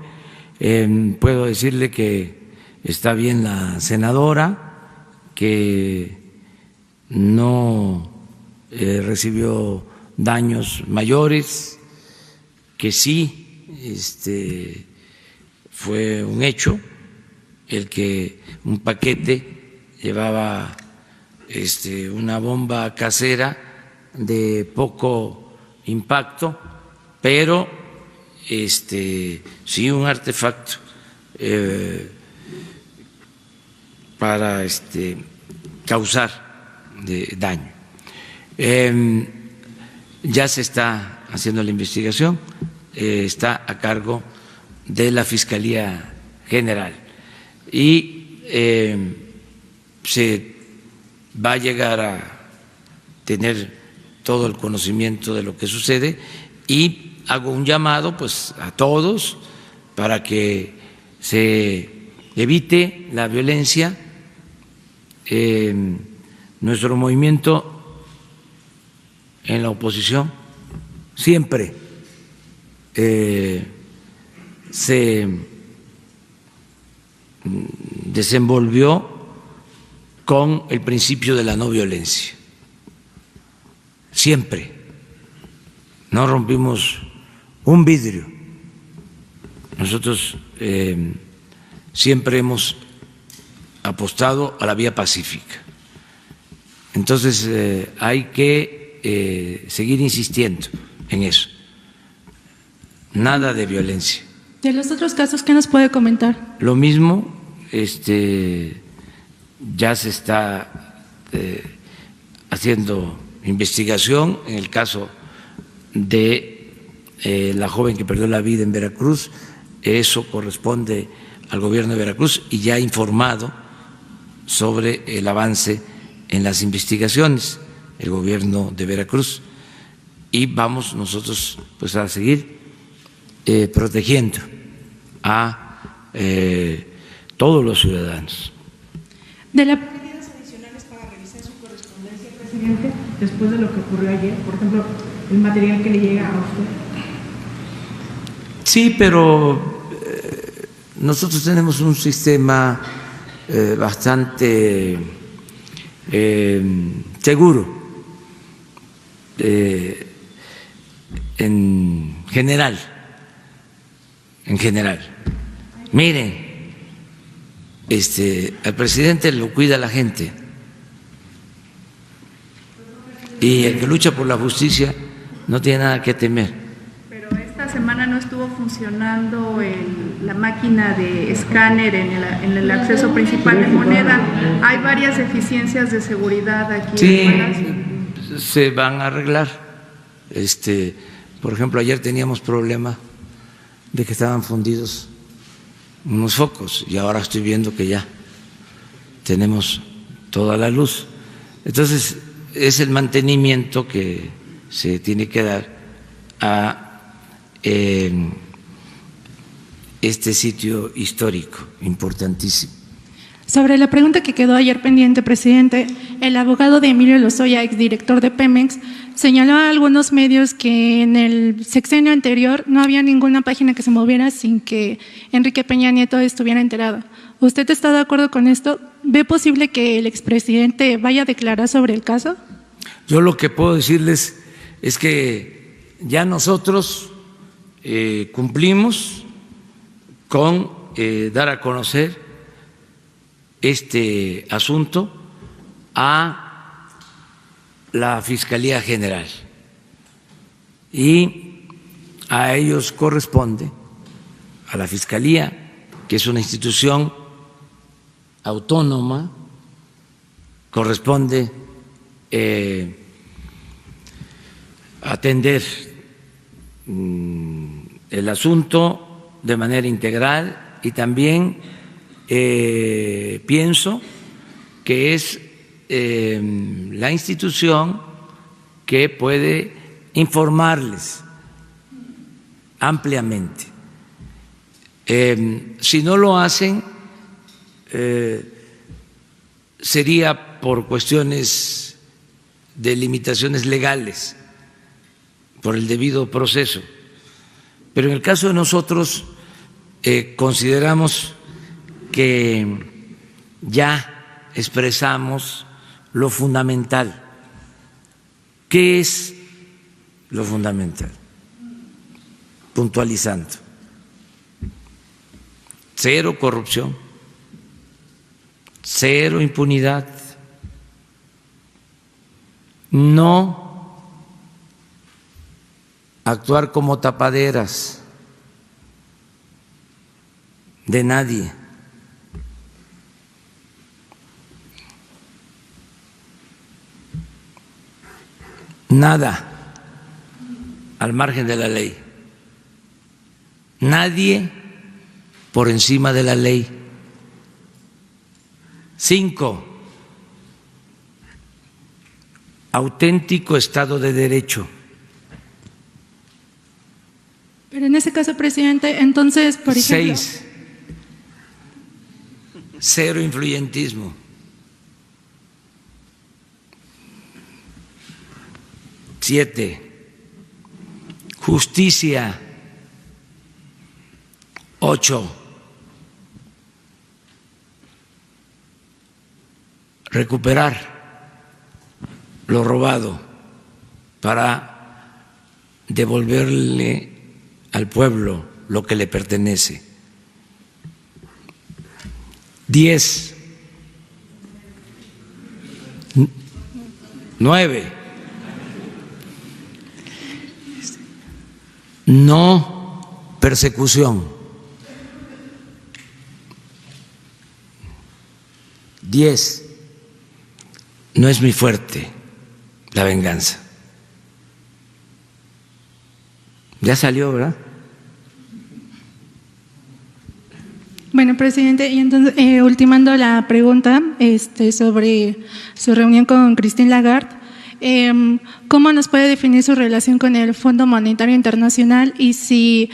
Puedo decirle que está bien la senadora, que no recibió daños mayores, que sí fue un hecho el que un paquete llevaba una bomba casera de poco impacto, pero sí un artefacto para causar daño. Ya se está haciendo la investigación, está a cargo de la Fiscalía General y se va a llegar a tener todo el conocimiento de lo que sucede y hago un llamado pues a todos para que se evite la violencia. Nuestro movimiento en la oposición siempre se desenvolvió con el principio de la no violencia. Siempre. No rompimos un vidrio. Nosotros siempre hemos apostado a la vía pacífica. Entonces hay que seguir insistiendo en eso. Nada de violencia. De los otros casos, ¿qué nos puede comentar? Lo mismo, ya se está haciendo investigación en el caso de la joven que perdió la vida en Veracruz. Eso corresponde al gobierno de Veracruz y ya ha informado sobre el avance en las investigaciones el gobierno de Veracruz, y vamos nosotros pues a seguir protegiendo a todos los ciudadanos. De la medidas adicionales para revisar su correspondencia, presidente, después de lo que ocurrió ayer, por ejemplo, el material que le llega a usted. Sí, pero nosotros tenemos un sistema bastante seguro en general. Miren, al presidente lo cuida la gente, y el que lucha por la justicia no tiene nada que temer. Pero esta semana no estuvo funcionando la máquina de escáner en el acceso principal de Moneda. Hay varias deficiencias de seguridad aquí. Sí, en Palacio. se van a arreglar. Por ejemplo, ayer teníamos problema de que estaban fundidos unos focos y ahora estoy viendo que ya tenemos toda la luz. Entonces, es el mantenimiento que se tiene que dar a este sitio histórico importantísimo. Sobre la pregunta que quedó ayer pendiente, presidente, el abogado de Emilio Lozoya, exdirector de Pemex, señaló a algunos medios que en el sexenio anterior no había ninguna página que se moviera sin que Enrique Peña Nieto estuviera enterado. ¿Usted está de acuerdo con esto? ¿Ve posible que el expresidente vaya a declarar sobre el caso? Yo lo que puedo decirles es que ya nosotros cumplimos con dar a conocer este asunto a la Fiscalía General, y a ellos corresponde, a la Fiscalía, que es una institución autónoma, corresponde atender el asunto de manera integral, y también pienso que es la institución que puede informarles ampliamente. Si no lo hacen, sería por cuestiones de limitaciones legales, por el debido proceso. Pero en el caso de nosotros, consideramos que ya expresamos lo fundamental. ¿Qué es lo fundamental? Puntualizando: cero corrupción, cero impunidad, no actuar como tapaderas de nadie, nada al margen de la ley, nadie por encima de la ley. 5, auténtico Estado de Derecho. Pero en ese caso, presidente, entonces, por ejemplo… 6, cero influyentismo. Siete, justicia. 8, recuperar lo robado para devolverle al pueblo lo que le pertenece. 10, 9, no persecución. 10, no es muy fuerte la venganza. Ya salió, ¿verdad? Bueno, presidente, y entonces, ultimando la pregunta sobre su reunión con Christine Lagarde, ¿cómo nos puede definir su relación con el Fondo Monetario Internacional y si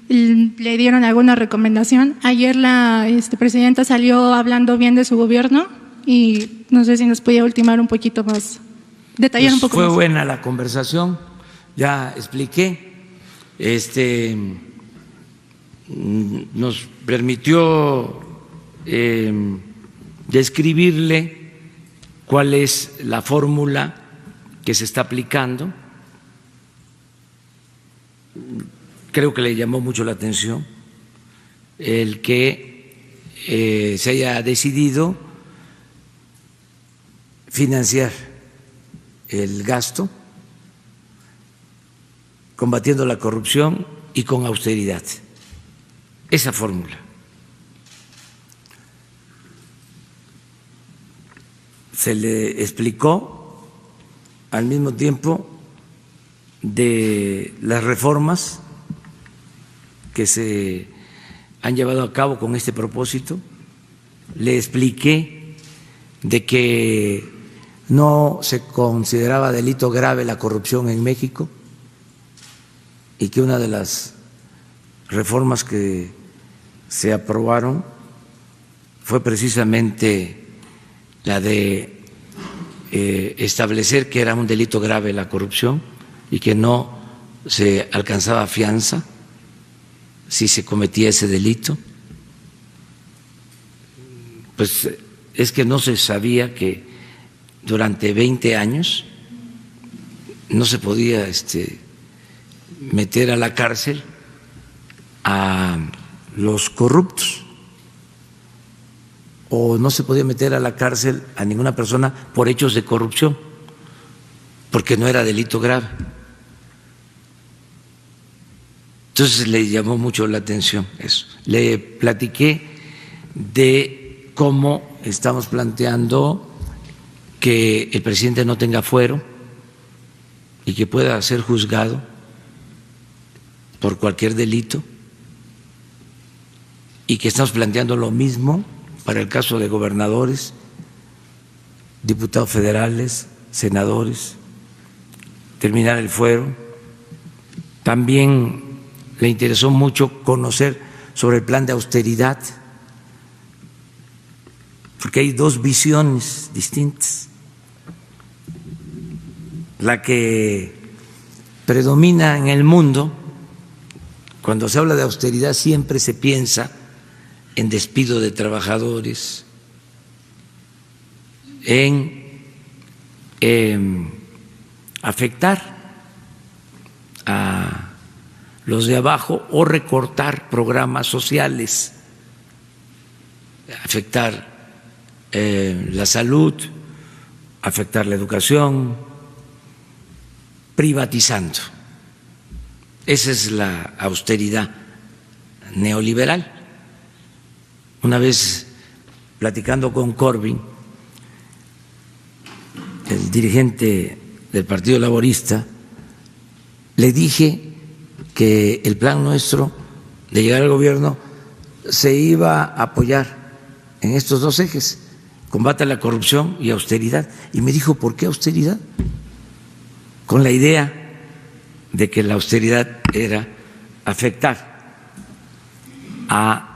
le dieron alguna recomendación? Ayer la presidenta salió hablando bien de su gobierno y no sé si nos podía ultimar un poquito más, detallar un poco más. Fue buena la conversación, ya expliqué. Nos permitió describirle cuál es la fórmula que se está aplicando. Creo que le llamó mucho la atención el que se haya decidido financiar el gasto combatiendo la corrupción y con austeridad. Esa fórmula. Se le explicó al mismo tiempo de las reformas que se han llevado a cabo con este propósito. Le expliqué de que no se consideraba delito grave la corrupción en México y que una de las reformas que se aprobaron fue precisamente la de establecer que era un delito grave la corrupción y que no se alcanzaba fianza si se cometía ese delito. Pues es que no se sabía que durante 20 años no se podía meter a la cárcel a los corruptos o no se podía meter a la cárcel a ninguna persona por hechos de corrupción porque no era delito grave. Entonces le llamó mucho la atención eso. Le platiqué de cómo estamos planteando que el presidente no tenga fuero y que pueda ser juzgado por cualquier delito y que estamos planteando lo mismo para el caso de gobernadores, diputados federales, senadores, terminar el fuero. También le interesó mucho conocer sobre el plan de austeridad, porque hay dos visiones distintas. La que predomina en el mundo, cuando se habla de austeridad siempre se piensa en despido de trabajadores, en afectar a los de abajo o recortar programas sociales, afectar la salud, afectar la educación, privatizando. Esa es la austeridad neoliberal. Una vez platicando con Corbyn, el dirigente del Partido Laborista, le dije que el plan nuestro de llegar al gobierno se iba a apoyar en estos dos ejes, combate a la corrupción y austeridad. Y me dijo, ¿por qué austeridad? Con la idea de que la austeridad era afectar a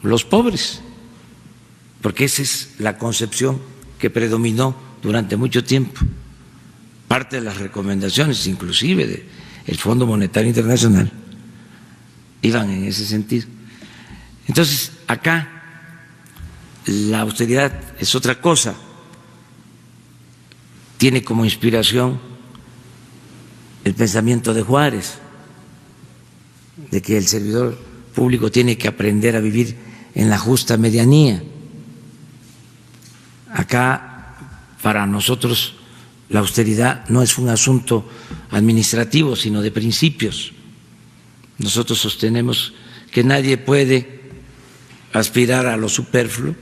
los pobres, porque esa es la concepción que predominó durante mucho tiempo. Parte de las recomendaciones, inclusive del Fondo Monetario Internacional, iban en ese sentido. Entonces, acá la austeridad es otra cosa. Tiene como inspiración el pensamiento de Juárez, de que el servidor público tiene que aprender a vivir en la justa medianía. Acá, para nosotros, la austeridad no es un asunto administrativo, sino de principios. Nosotros sostenemos que nadie puede aspirar a lo superfluo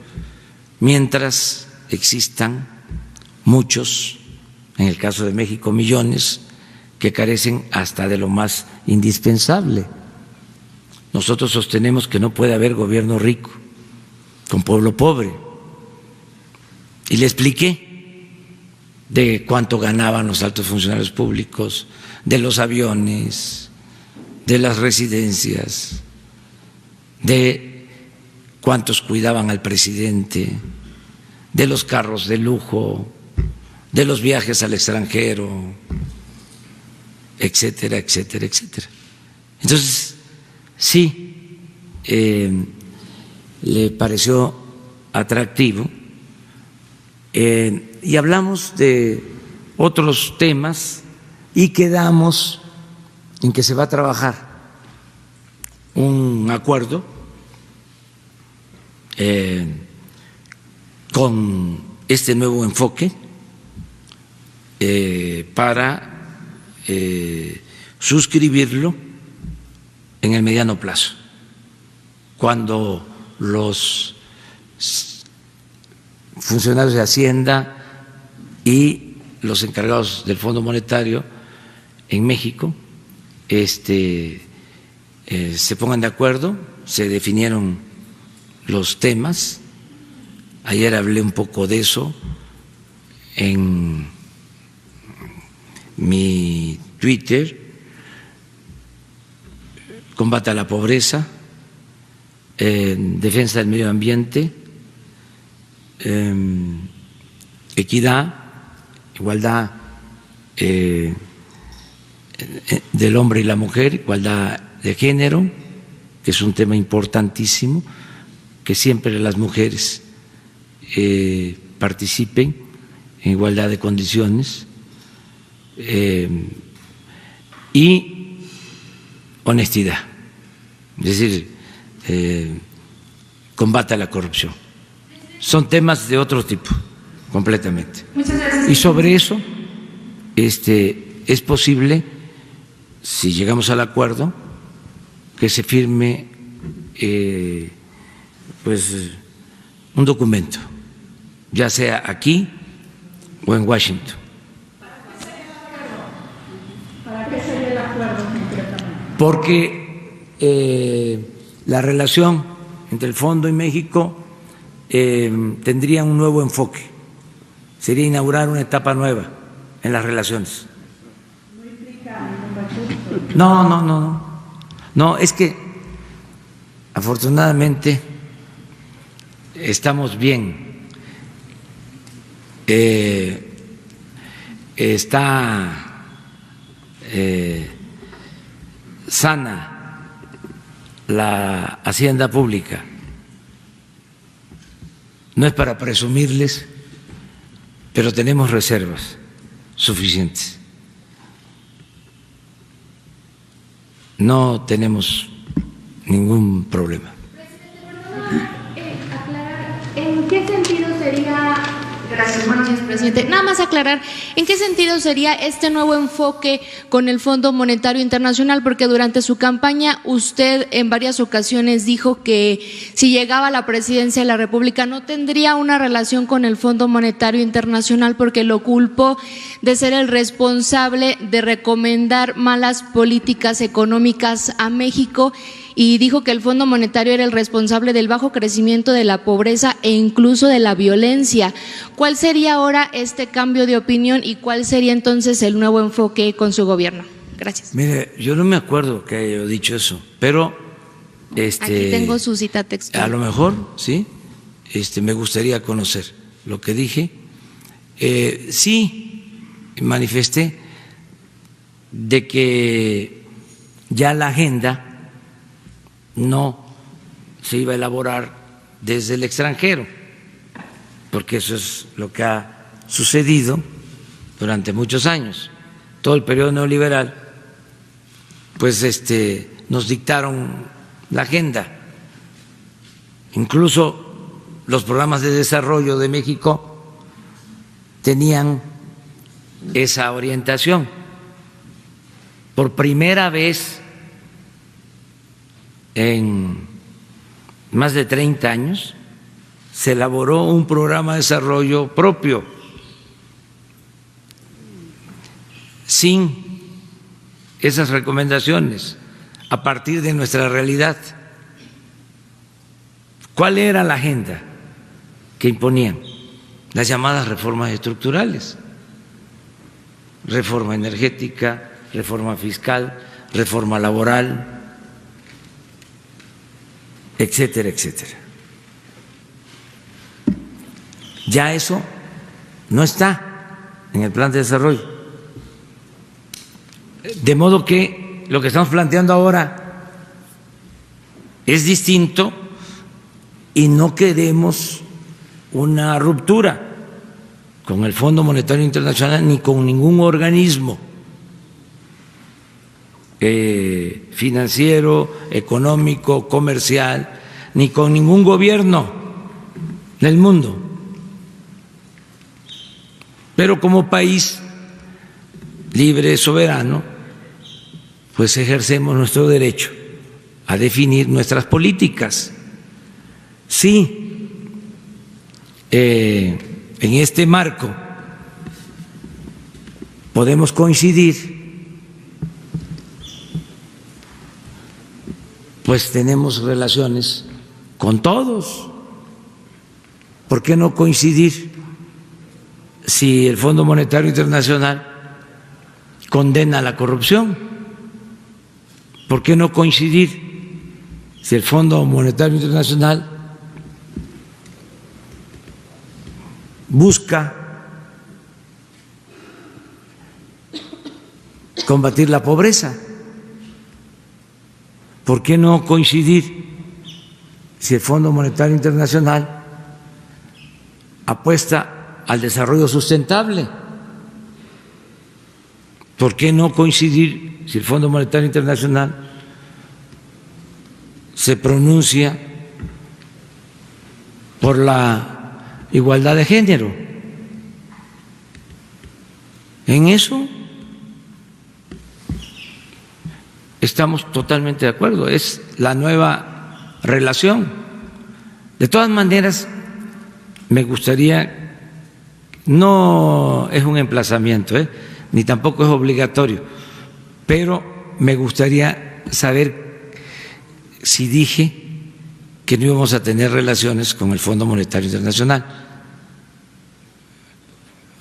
mientras existan muchos, en el caso de México millones, que carecen hasta de lo más indispensable. Nosotros sostenemos que no puede haber gobierno rico con pueblo pobre. Y le expliqué de cuánto ganaban los altos funcionarios públicos, de los aviones, de las residencias, de cuántos cuidaban al presidente, de los carros de lujo, de los viajes al extranjero, etcétera, etcétera, etcétera. Entonces, sí, le pareció atractivo. Y hablamos de otros temas y quedamos en que se va a trabajar un acuerdo con este nuevo enfoque para suscribirlo en el mediano plazo, cuando los funcionarios de Hacienda y los encargados del Fondo Monetario en México se pongan de acuerdo. Se definieron los temas. Ayer hablé un poco de eso en mi Twitter: combate a la pobreza, defensa del medio ambiente, equidad, igualdad del hombre y la mujer, igualdad de género, que es un tema importantísimo, que siempre las mujeres participen en igualdad de condiciones, y honestidad, es decir, combate a la corrupción. Son temas de otro tipo, completamente. Muchas gracias. Y sobre eso es posible, si llegamos al acuerdo, que se firme pues un documento, ya sea aquí o en Washington. ¿Para qué sería el acuerdo concretamente? Porque la relación entre el Fondo y México tendría un nuevo enfoque, sería inaugurar una etapa nueva en las relaciones. No, es que afortunadamente estamos bien, está sana la hacienda pública. No es para presumirles, pero tenemos reservas suficientes. No tenemos ningún problema. ¿En qué sentido sería, gracias, buenos días, presidente, nada más aclarar, ¿en qué sentido sería este nuevo enfoque con el Fondo Monetario Internacional? Porque durante su campaña usted en varias ocasiones dijo que si llegaba a la presidencia de la República no tendría una relación con el Fondo Monetario Internacional, porque lo culpó de ser el responsable de recomendar malas políticas económicas a México, y dijo que el Fondo Monetario era el responsable del bajo crecimiento de la pobreza e incluso de la violencia. ¿Cuál sería ahora este cambio de opinión y cuál sería entonces el nuevo enfoque con su gobierno? Gracias. Mire, yo no me acuerdo que haya dicho eso, pero aquí tengo su cita textual. a lo mejor, sí, me gustaría conocer lo que dije. Sí, manifesté de que ya la agenda no se iba a elaborar desde el extranjero, porque eso es lo que ha sucedido durante muchos años. Todo el periodo neoliberal, pues nos dictaron la agenda. Incluso los programas de desarrollo de México tenían esa orientación. Por primera vez en más de 30 años se elaboró un programa de desarrollo propio, sin esas recomendaciones, a partir de nuestra realidad. ¿Cuál era la agenda que imponían? Las llamadas reformas estructurales: reforma energética, reforma fiscal, reforma laboral, etcétera, etcétera. Ya eso no está en el plan de desarrollo. De modo que lo que estamos planteando ahora es distinto y no queremos una ruptura con el Fondo Monetario Internacional ni con ningún organismo financiero, económico, comercial, ni con ningún gobierno del mundo. Pero como país libre, soberano, pues ejercemos nuestro derecho a definir nuestras políticas. Sí, en este marco podemos coincidir, pues tenemos relaciones con todos. ¿Por qué no coincidir si el Fondo Monetario Internacional condena la corrupción? ¿Por qué no coincidir si el Fondo Monetario Internacional busca combatir la pobreza? ¿Por qué no coincidir si el Fondo Monetario Internacional apuesta al desarrollo sustentable? ¿Por qué no coincidir si el Fondo Monetario Internacional se pronuncia por la igualdad de género? En eso estamos totalmente de acuerdo, es la nueva relación. De todas maneras, me gustaría, no es un emplazamiento, ni tampoco es obligatorio, pero me gustaría saber si dije que no íbamos a tener relaciones con el Fondo Monetario Internacional.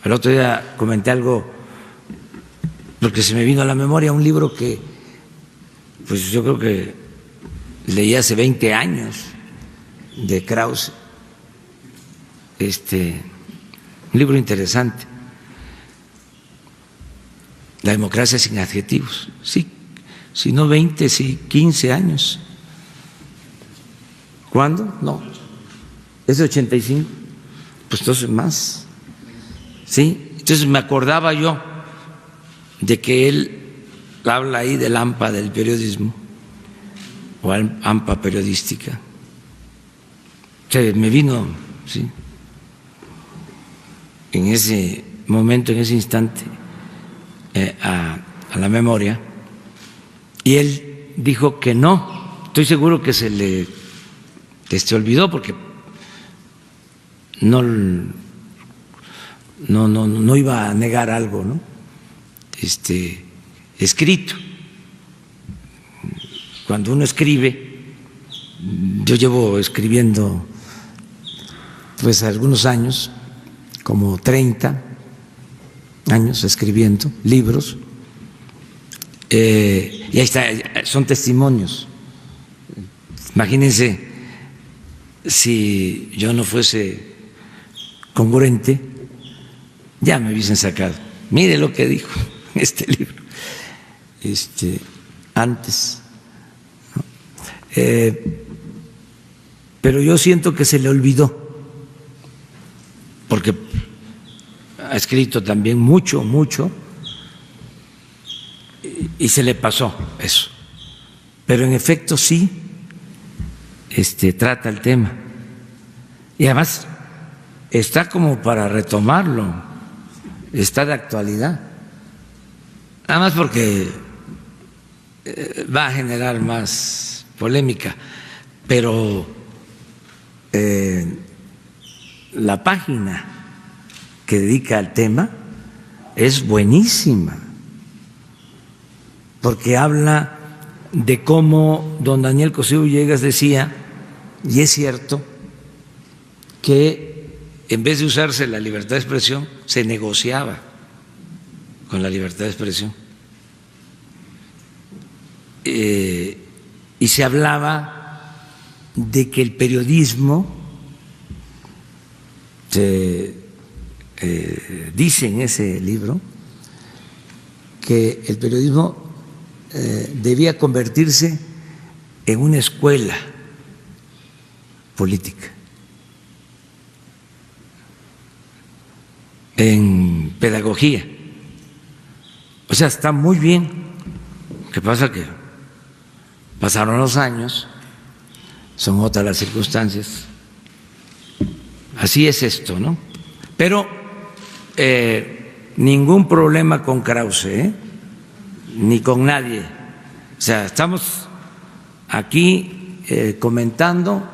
El otro día comenté algo, porque se me vino a la memoria un libro que pues yo creo que leí hace 20 años, de Krause, un libro interesante, La democracia sin adjetivos. Sí, si no 20, sí 15 años. ¿Cuándo? No, es de 85, pues entonces más. Sí, entonces me acordaba yo de que él habla ahí del AMPA del periodismo, o AMPA periodística. O sea, me vino, sí, en ese momento, en ese instante, a la memoria, y él dijo que no. Estoy seguro que se le olvidó, porque no iba a negar algo, ¿no? Escrito. Cuando uno escribe, yo llevo escribiendo pues algunos años, como 30 años escribiendo libros, y ahí está, son testimonios. Imagínense si yo no fuese congruente, ya me hubiesen sacado. Mire lo que dijo este libro antes. Pero yo siento que se le olvidó, porque ha escrito también mucho, y se le pasó eso. Pero en efecto sí trata el tema. Y además está como para retomarlo, está de actualidad. Nada más porque va a generar más polémica, pero la página que dedica al tema es buenísima, porque habla de cómo don Daniel Cosío Villegas decía, y es cierto, que en vez de usarse la libertad de expresión, se negociaba con la libertad de expresión. Y se hablaba de que el periodismo, se dice en ese libro, que el periodismo debía convertirse en una escuela política, en pedagogía. O sea, está muy bien. ¿Qué pasa? Que pasaron los años, son otras las circunstancias. Así es esto, ¿no? Pero ningún problema con Krause, ni con nadie. O sea, estamos aquí comentando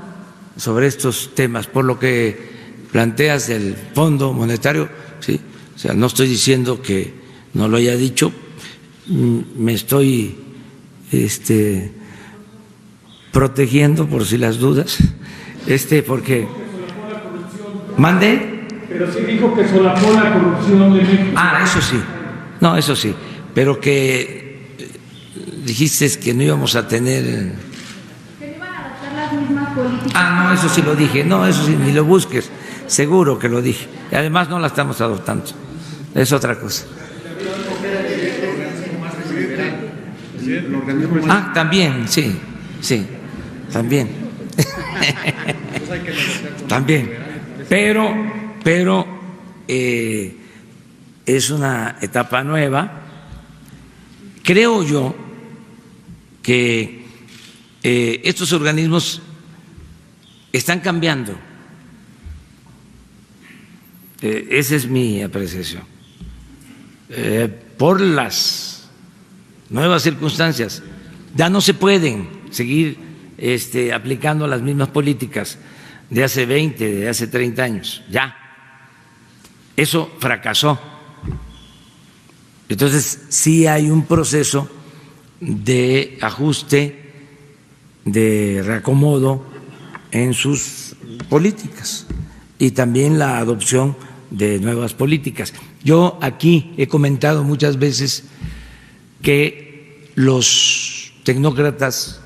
sobre estos temas. Por lo que planteas del Fondo Monetario, sí, o sea, no estoy diciendo que no lo haya dicho, me estoy protegiendo por si las dudas, porque mande. Pero sí dijo que solapó la corrupción de México. Ah, eso sí, no, eso sí, pero que dijiste que no íbamos a tener. Que no iban a adoptar las mismas políticas. Ah, no, eso sí lo dije, no, eso sí, ni lo busques, seguro que lo dije. Y además no la estamos adoptando, es otra cosa. Ah, también, sí, también. También. Pero es una etapa nueva. Creo yo que estos organismos están cambiando. Esa es mi apreciación. Por las nuevas circunstancias, ya no se pueden seguir aplicando las mismas políticas de hace 20, de hace 30 años, ya. Eso fracasó. Entonces, sí hay un proceso de ajuste, de reacomodo en sus políticas y también la adopción de nuevas políticas. Yo aquí he comentado muchas veces que los tecnócratas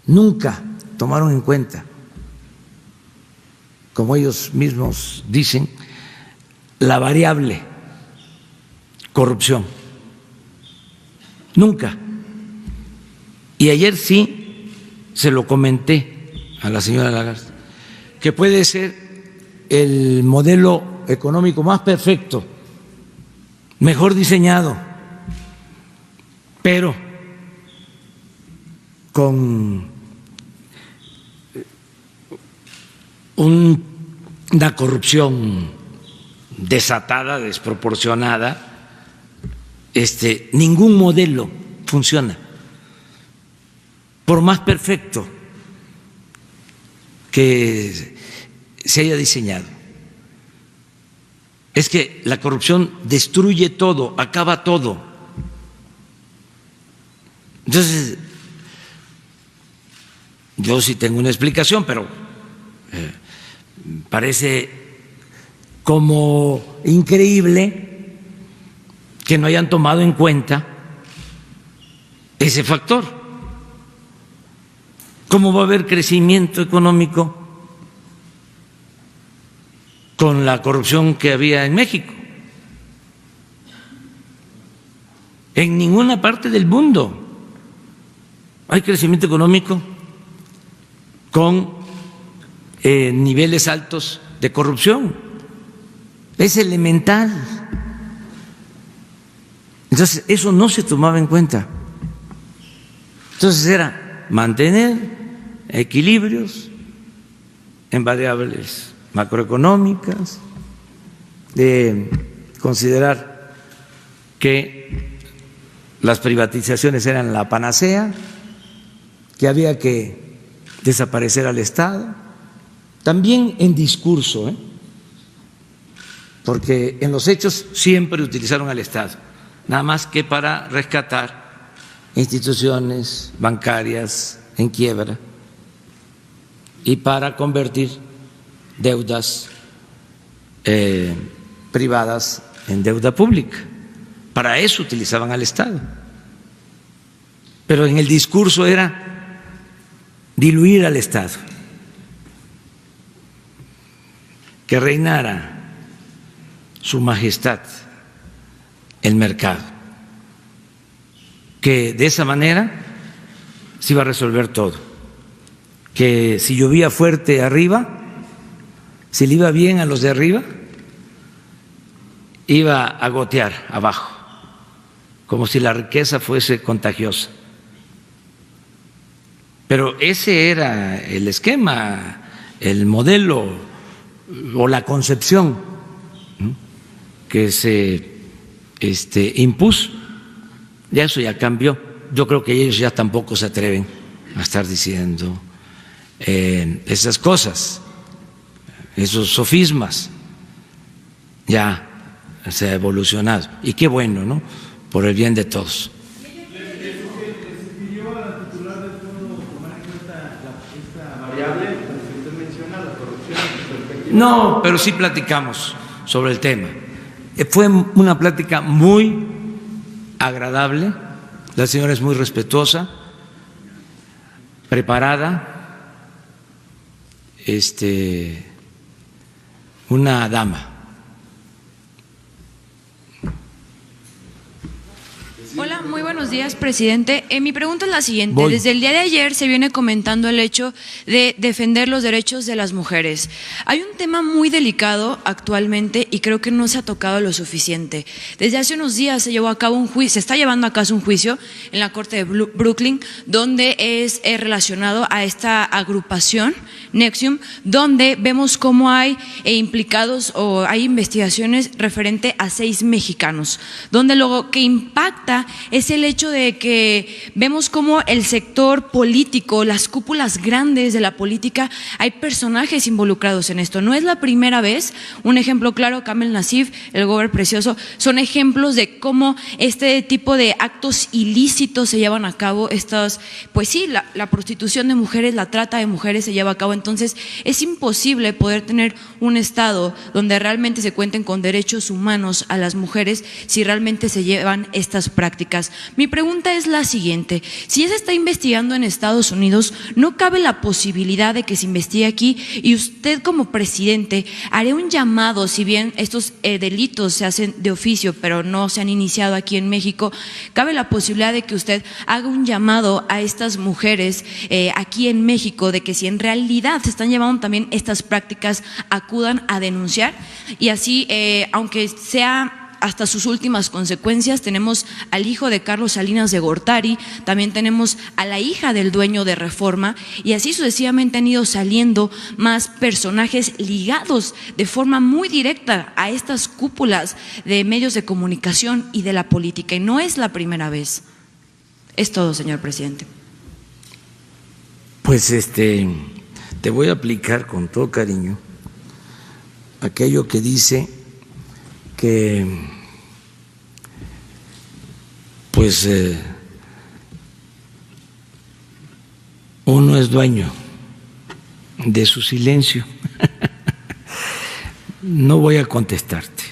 nunca tomaron en cuenta, como ellos mismos dicen, la variable corrupción. Nunca. Y ayer sí se lo comenté a la señora Lagarde, que puede ser el modelo económico más perfecto, mejor diseñado, pero con una corrupción desatada, desproporcionada, ningún modelo funciona, por más perfecto que se haya diseñado. Es que la corrupción destruye todo, acaba todo. Entonces, yo sí tengo una explicación, pero parece como increíble que no hayan tomado en cuenta ese factor. ¿Cómo va a haber crecimiento económico con la corrupción que había en México? En ninguna parte del mundo hay crecimiento económico con niveles altos de corrupción. Es elemental. Entonces, eso no se tomaba en cuenta. Entonces era mantener equilibrios en variables macroeconómicas, de considerar que las privatizaciones eran la panacea, que había que desaparecer al Estado, también en discurso, porque en los hechos siempre utilizaron al Estado, nada más que para rescatar instituciones bancarias en quiebra y para convertir deudas privadas en deuda pública. Para eso utilizaban al Estado. Pero en el discurso era diluir al Estado, que reinara su majestad el mercado, que de esa manera se iba a resolver todo, que si llovía fuerte arriba, si le iba bien a los de arriba, iba a gotear abajo, como si la riqueza fuese contagiosa. Pero ese era el esquema, el modelo o la concepción que se impuso. Ya eso ya cambió. Yo creo que ellos ya tampoco se atreven a estar diciendo esas cosas, esos sofismas. Ya se ha evolucionado. Y qué bueno, ¿no? Por el bien de todos. No, pero sí platicamos sobre el tema. Fue una plática muy agradable. La señora es muy respetuosa, preparada, una dama. Hola, muy buenos días, presidente. Mi pregunta es la siguiente. Desde el día de ayer se viene comentando el hecho de defender los derechos de las mujeres. Hay un tema muy delicado actualmente y creo que no se ha tocado lo suficiente. Desde hace unos días se llevó a cabo un juicio, se está llevando a cabo un juicio en la Corte de Brooklyn, donde es relacionado a esta agrupación, NXIVM, donde vemos cómo hay implicados o hay investigaciones referente a 6 mexicanos, donde lo que impacta es el hecho de que vemos cómo el sector político, las cúpulas grandes de la política, hay personajes involucrados en esto. No es la primera vez. Un ejemplo claro, Kamel Nasif, el gobernador precioso, son ejemplos de cómo este tipo de actos ilícitos se llevan a cabo. Pues sí, la prostitución de mujeres, la trata de mujeres se lleva a cabo. Entonces es imposible poder tener un Estado donde realmente se cuenten con derechos humanos a las mujeres si realmente se llevan estas prácticas. Mi pregunta es la siguiente: si ya se está investigando en Estados Unidos, ¿no cabe la posibilidad de que se investigue aquí? Y usted como presidente haré un llamado, si bien estos delitos se hacen de oficio pero no se han iniciado aquí en México, ¿cabe la posibilidad de que usted haga un llamado a estas mujeres aquí en México de que si en realidad se están llevando también estas prácticas, acudan a denunciar? Y así, aunque sea hasta sus últimas consecuencias, tenemos al hijo de Carlos Salinas de Gortari, también tenemos a la hija del dueño de Reforma, y así sucesivamente han ido saliendo más personajes ligados de forma muy directa a estas cúpulas de medios de comunicación y de la política, y no es la primera vez. Es todo, señor presidente. Pues te voy a aplicar con todo cariño aquello que dice que pues uno es dueño de su silencio. No voy a contestarte,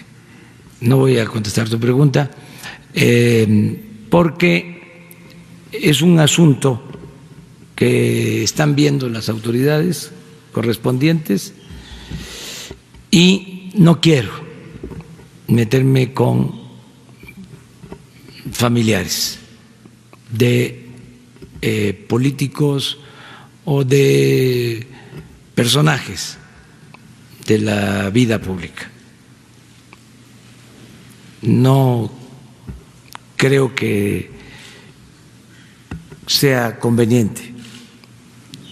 no voy a contestar tu pregunta, porque es un asunto que están viendo las autoridades correspondientes y no quiero meterme con familiares de políticos o de personajes de la vida pública. No creo que sea conveniente.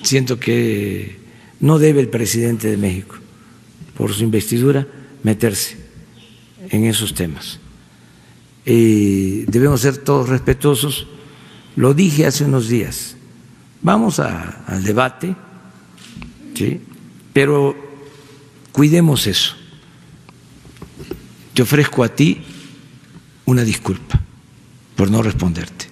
Siento que no debe el presidente de México, por su investidura, meterse en esos temas. Debemos ser todos respetuosos. Lo dije hace unos días. Vamos al debate, ¿sí? Pero cuidemos eso. Te ofrezco a ti una disculpa por no responderte.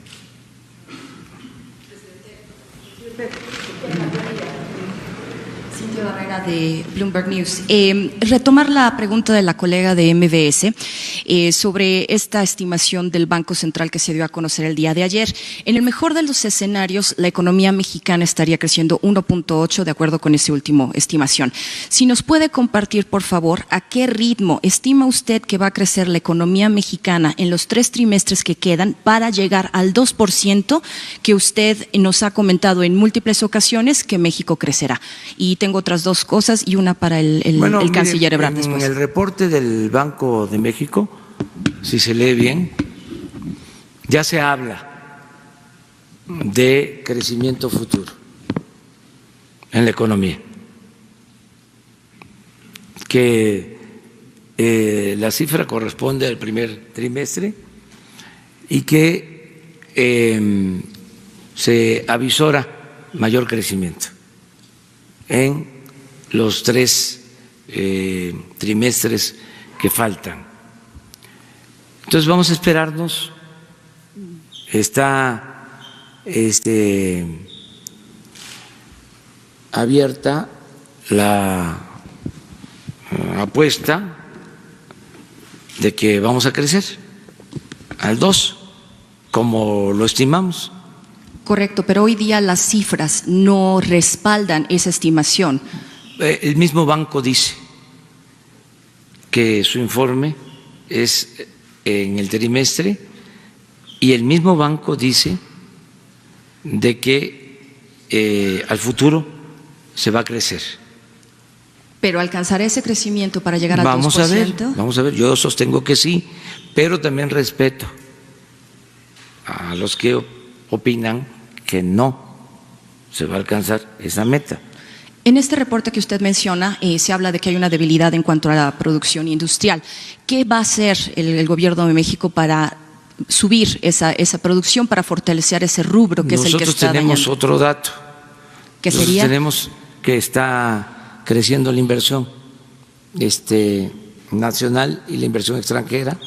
De Bloomberg News. Retomar la pregunta de la colega de MBS sobre esta estimación del Banco Central que se dio a conocer el día de ayer. En el mejor de los escenarios, la economía mexicana estaría creciendo 1.8 de acuerdo con esa última estimación. Si nos puede compartir, por favor, a qué ritmo estima usted que va a crecer la economía mexicana en los 3 trimestres que quedan para llegar al 2% que usted nos ha comentado en múltiples ocasiones que México crecerá. Y tengo otras dos cosas y una para el canciller Ebrard después. En el reporte del Banco de México, si se lee bien, ya se habla de crecimiento futuro en la economía, que la cifra corresponde al primer trimestre y que se avisora mayor crecimiento en los 3 trimestres que faltan. Entonces vamos a esperarnos. Está abierta la apuesta de que vamos a crecer al 2, como lo estimamos. Correcto, pero hoy día las cifras no respaldan esa estimación. El mismo banco dice que su informe es en el trimestre y el mismo banco dice de que al futuro se va a crecer. Pero alcanzará ese crecimiento para llegar al 2%. Vamos a ver, yo sostengo que sí, pero también respeto a los que opinan que no se va a alcanzar esa meta. En este reporte que usted menciona, se habla de que hay una debilidad en cuanto a la producción industrial. ¿Qué va a hacer el gobierno de México para subir esa producción, para fortalecer ese rubro que es el que está dañando? Nosotros tenemos otro dato. ¿Qué sería? Tenemos que está creciendo la inversión nacional y la inversión extranjera.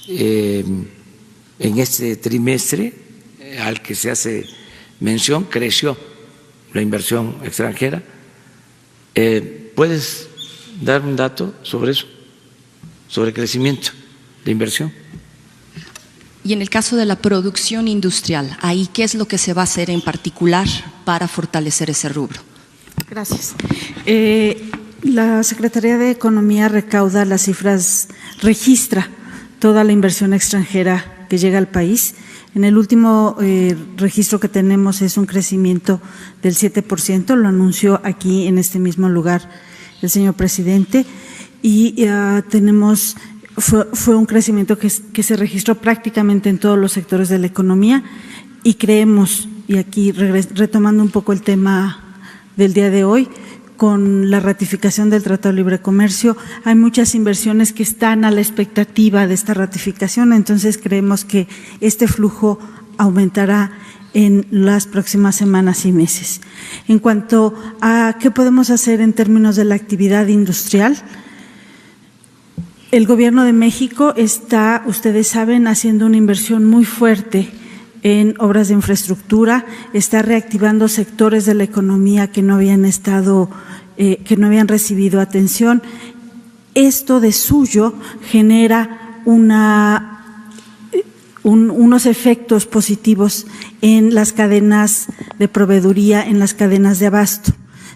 En este trimestre al que se hace mención, creció la inversión extranjera. ¿Puedes dar un dato sobre eso, sobre crecimiento de inversión? Y en el caso de la producción industrial, ahí, ¿qué es lo que se va a hacer en particular para fortalecer ese rubro? Gracias. La Secretaría de Economía recauda las cifras, registra toda la inversión extranjera que llega al país. En el último registro que tenemos es un crecimiento del 7%, lo anunció aquí en este mismo lugar el señor presidente, y fue un crecimiento que se registró prácticamente en todos los sectores de la economía, y creemos, y aquí retomando un poco el tema del día de hoy, con la ratificación del Tratado de Libre Comercio, hay muchas inversiones que están a la expectativa de esta ratificación, entonces creemos que este flujo aumentará en las próximas semanas y meses. En cuanto a qué podemos hacer en términos de la actividad industrial, el Gobierno de México está, ustedes saben, haciendo una inversión muy fuerte en obras de infraestructura, está reactivando sectores de la economía que no habían recibido atención. Esto de suyo genera unos efectos positivos en las cadenas de proveeduría, en las cadenas de abasto.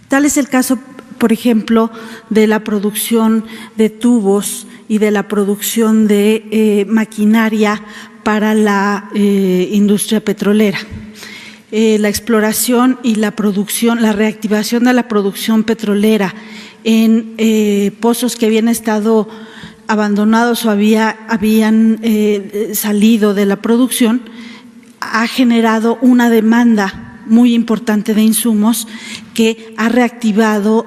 Tal es el caso, por ejemplo, de la producción de tubos y de la producción de maquinaria para la industria petrolera. La exploración y la producción, la reactivación de la producción petrolera en pozos que habían estado abandonados o habían salido de la producción, ha generado una demanda muy importante de insumos que ha reactivado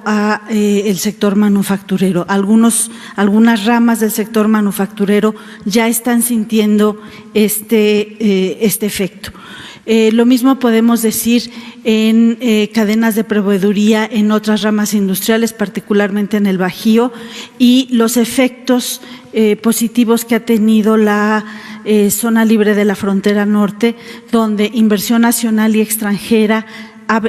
el sector manufacturero. Algunas ramas del sector manufacturero ya están sintiendo este efecto. Lo mismo podemos decir en cadenas de proveeduría en otras ramas industriales, particularmente en el Bajío, y los efectos positivos que ha tenido la zona libre de la frontera norte, donde inversión nacional y extranjera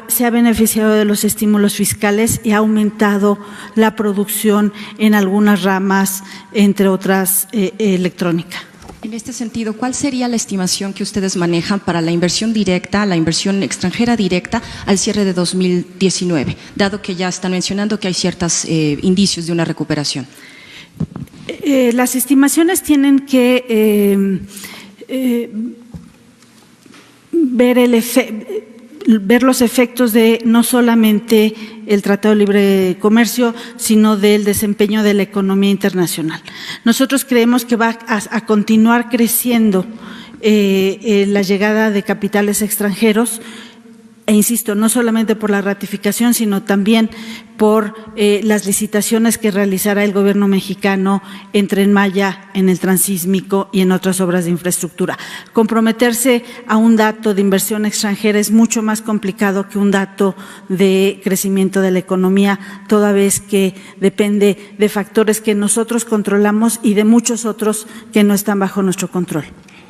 se ha beneficiado de los estímulos fiscales y ha aumentado la producción en algunas ramas, entre otras electrónica. En este sentido, ¿cuál sería la estimación que ustedes manejan para la inversión directa, la inversión extranjera directa al cierre de 2019, dado que ya están mencionando que hay ciertos indicios de una recuperación? Las estimaciones tienen que ver los efectos de no solamente el Tratado de Libre Comercio, sino del desempeño de la economía internacional. Nosotros creemos que va a continuar creciendo la llegada de capitales extranjeros, e insisto, no solamente por la ratificación, sino también por las licitaciones que realizará el gobierno mexicano en Tren Maya, en el Transísmico y en otras obras de infraestructura. Comprometerse a un dato de inversión extranjera es mucho más complicado que un dato de crecimiento de la economía, toda vez que depende de factores que nosotros controlamos y de muchos otros que no están bajo nuestro control.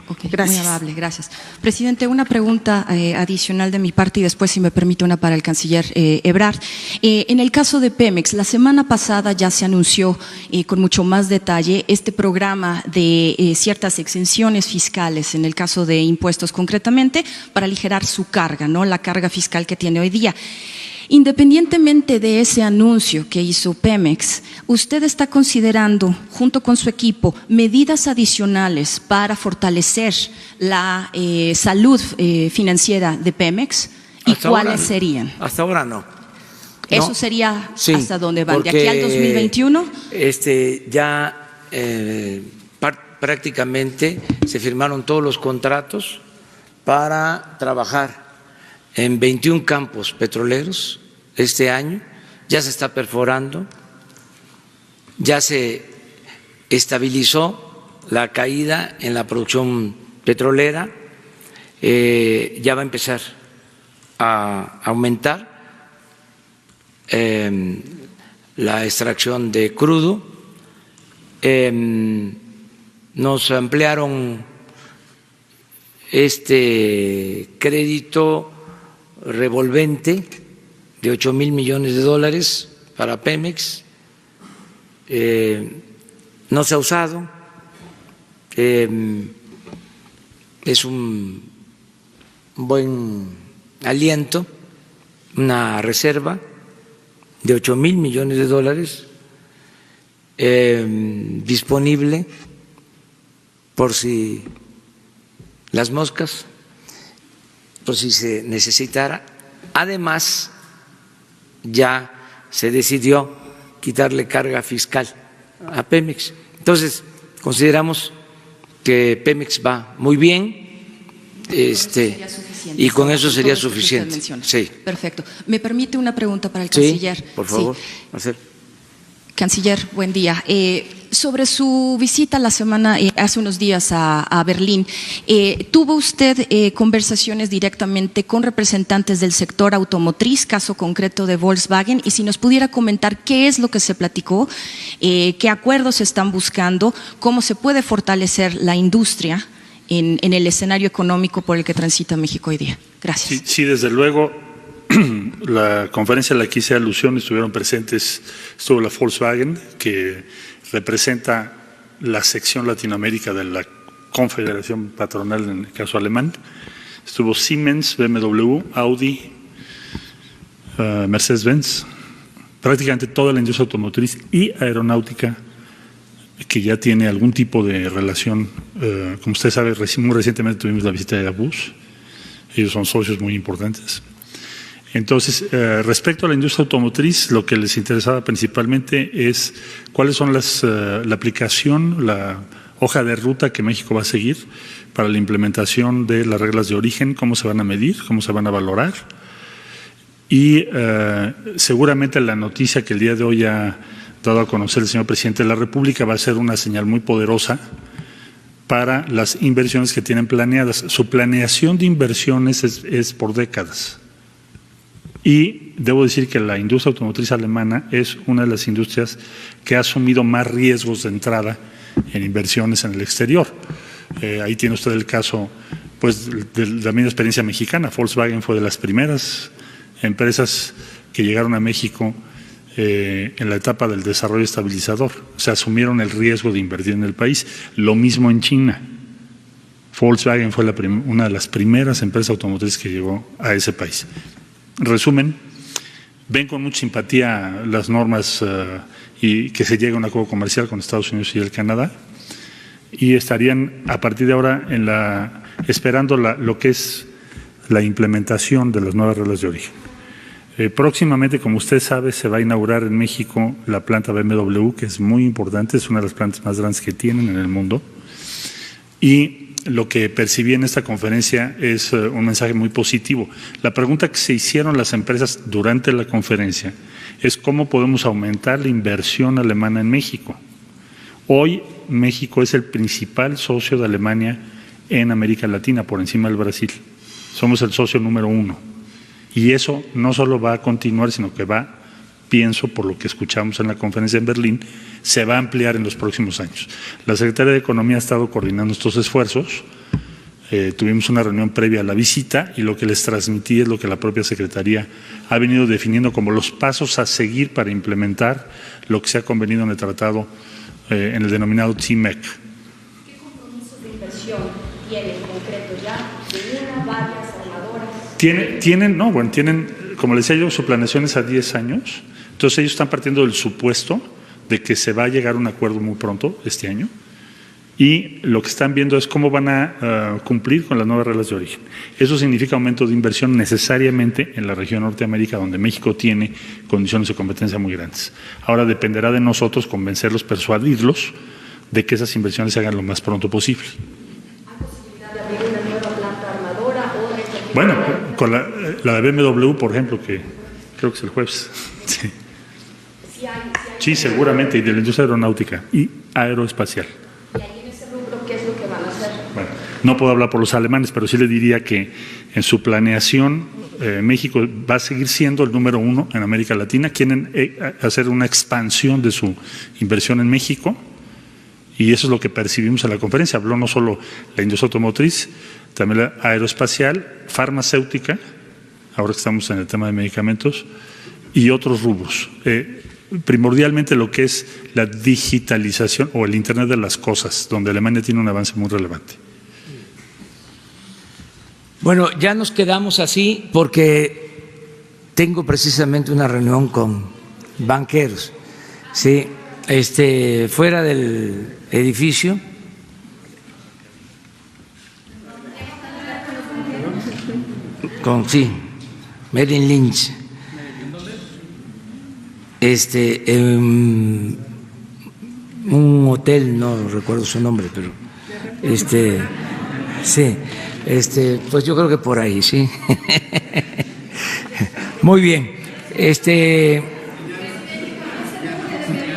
Okay, gracias. Muy amable, gracias. Presidente, una pregunta adicional de mi parte y después, si me permite, una para el canciller Ebrard. En el caso de Pemex, la semana pasada ya se anunció con mucho más detalle este programa de ciertas exenciones fiscales, en el caso de impuestos concretamente, para aligerar su carga, ¿no? La carga fiscal que tiene hoy día. Independientemente de ese anuncio que hizo Pemex, ¿usted está considerando, junto con su equipo, medidas adicionales para fortalecer la salud financiera de Pemex? ¿Y cuáles serían? Hasta ahora no. ¿Eso sería sí, hasta dónde van? ¿De aquí al 2021? Ya prácticamente se firmaron todos los contratos para trabajar en 21 campos petroleros este año, ya se está perforando, ya se estabilizó la caída en la producción petrolera, ya va a empezar a aumentar la extracción de crudo, nos ampliaron este crédito revolvente de $8,000 millones para Pemex, no se ha usado, es un buen aliento, una reserva de $8,000 millones disponible por si las moscas, por si se necesitara. Además, ya se decidió quitarle carga fiscal a Pemex. Entonces, consideramos que Pemex va muy bien y con eso sería suficiente. Sí. Perfecto. ¿Me permite una pregunta para el canciller? Sí, por favor. Sí. Canciller, buen día. Sobre su visita hace unos días a Berlín, ¿tuvo usted conversaciones directamente con representantes del sector automotriz, caso concreto de Volkswagen? Y si nos pudiera comentar qué es lo que se platicó, qué acuerdos se están buscando, cómo se puede fortalecer la industria en el escenario económico por el que transita México hoy día. Gracias. Sí, desde luego. La conferencia a la que hice alusión estuvieron presentes, estuvo la Volkswagen, que representa la sección Latinoamérica de la confederación patronal en el caso alemán. Estuvo Siemens, BMW, Audi, Mercedes-Benz, prácticamente toda la industria automotriz y aeronáutica que ya tiene algún tipo de relación. Como usted sabe, muy recientemente tuvimos la visita de Airbus. Ellos son socios muy importantes. Entonces, respecto a la industria automotriz, lo que les interesaba principalmente es cuáles son la aplicación, la hoja de ruta que México va a seguir para la implementación de las reglas de origen, cómo se van a medir, cómo se van a valorar. Y seguramente la noticia que el día de hoy ha dado a conocer el señor presidente de la República va a ser una señal muy poderosa para las inversiones que tienen planeadas. Su planeación de inversiones es por décadas. Y debo decir que la industria automotriz alemana es una de las industrias que ha asumido más riesgos de entrada en inversiones en el exterior. Ahí tiene usted el caso pues, de la misma experiencia mexicana. Volkswagen fue de las primeras empresas que llegaron a México en la etapa del desarrollo estabilizador. Se asumieron el riesgo de invertir en el país. Lo mismo en China. Volkswagen fue una de las primeras empresas automotrices que llegó a ese país. En resumen, ven con mucha simpatía las normas y que se llegue a un acuerdo comercial con Estados Unidos y el Canadá, y estarían a partir de ahora esperando lo que es la implementación de las nuevas reglas de origen. Próximamente, como usted sabe, se va a inaugurar en México la planta BMW, que es muy importante, es una de las plantas más grandes que tienen en el mundo, y lo que percibí en esta conferencia es un mensaje muy positivo. La pregunta que se hicieron las empresas durante la conferencia es cómo podemos aumentar la inversión alemana en México. Hoy México es el principal socio de Alemania en América Latina, por encima del Brasil. Somos el socio número 1. Y eso no solo va a continuar, sino que pienso, por lo que escuchamos en la conferencia en Berlín, se va a ampliar en los próximos años. La Secretaría de Economía ha estado coordinando estos esfuerzos. Tuvimos una reunión previa a la visita y lo que les transmití es lo que la propia Secretaría ha venido definiendo como los pasos a seguir para implementar lo que se ha convenido en el tratado, en el denominado TMEC. ¿Qué compromisos de inversión tienen en concreto ya de una, varias armadoras? Tienen, como les decía yo, su planeación es a 10 años. Entonces ellos están partiendo del supuesto de que se va a llegar a un acuerdo muy pronto este año, y lo que están viendo es cómo van a cumplir con las nuevas reglas de origen. Eso significa aumento de inversión necesariamente en la región Norteamérica, donde México tiene condiciones de competencia muy grandes. Ahora dependerá de nosotros convencerlos, persuadirlos de que esas inversiones se hagan lo más pronto posible. ¿Hay posibilidad de abrir una nueva planta armadora o de... Bueno, con la de BMW, por ejemplo, que creo que es el jueves. Sí. Sí, seguramente, y de la industria aeronáutica y aeroespacial. ¿Y ahí en ese rubro qué es lo que van a hacer? Bueno, no puedo hablar por los alemanes, pero sí le diría que en su planeación México va a seguir siendo el número 1 en América Latina. Quieren hacer una expansión de su inversión en México, y eso es lo que percibimos en la conferencia. Habló no solo la industria automotriz, también la aeroespacial, farmacéutica, ahora que estamos en el tema de medicamentos, y otros rubros. Primordialmente lo que es la digitalización o el Internet de las cosas, donde Alemania tiene un avance muy relevante. Bueno, ya nos quedamos así porque tengo precisamente una reunión con banqueros, sí, fuera del edificio. Sí, Merrill Lynch. En un hotel, no recuerdo su nombre, pero sí, pues yo creo que por ahí, sí. Muy bien.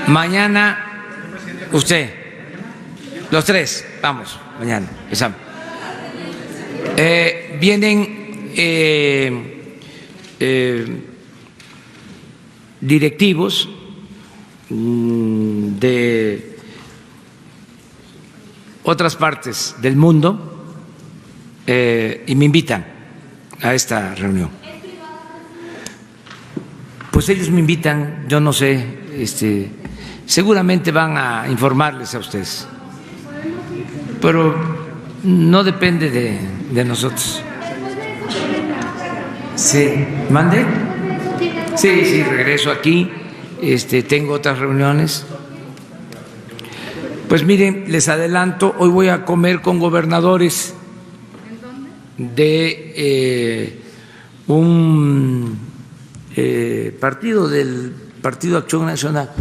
Mañana usted, los tres, vamos, mañana empezamos. Vienen directivos de otras partes del mundo y me invitan a esta reunión. Pues ellos me invitan, yo no sé, seguramente van a informarles a ustedes, pero no depende de nosotros. Sí, ¿mande? Sí, regreso aquí. Tengo otras reuniones. Pues miren, les adelanto, hoy voy a comer con gobernadores de un partido, del Partido Acción Nacional.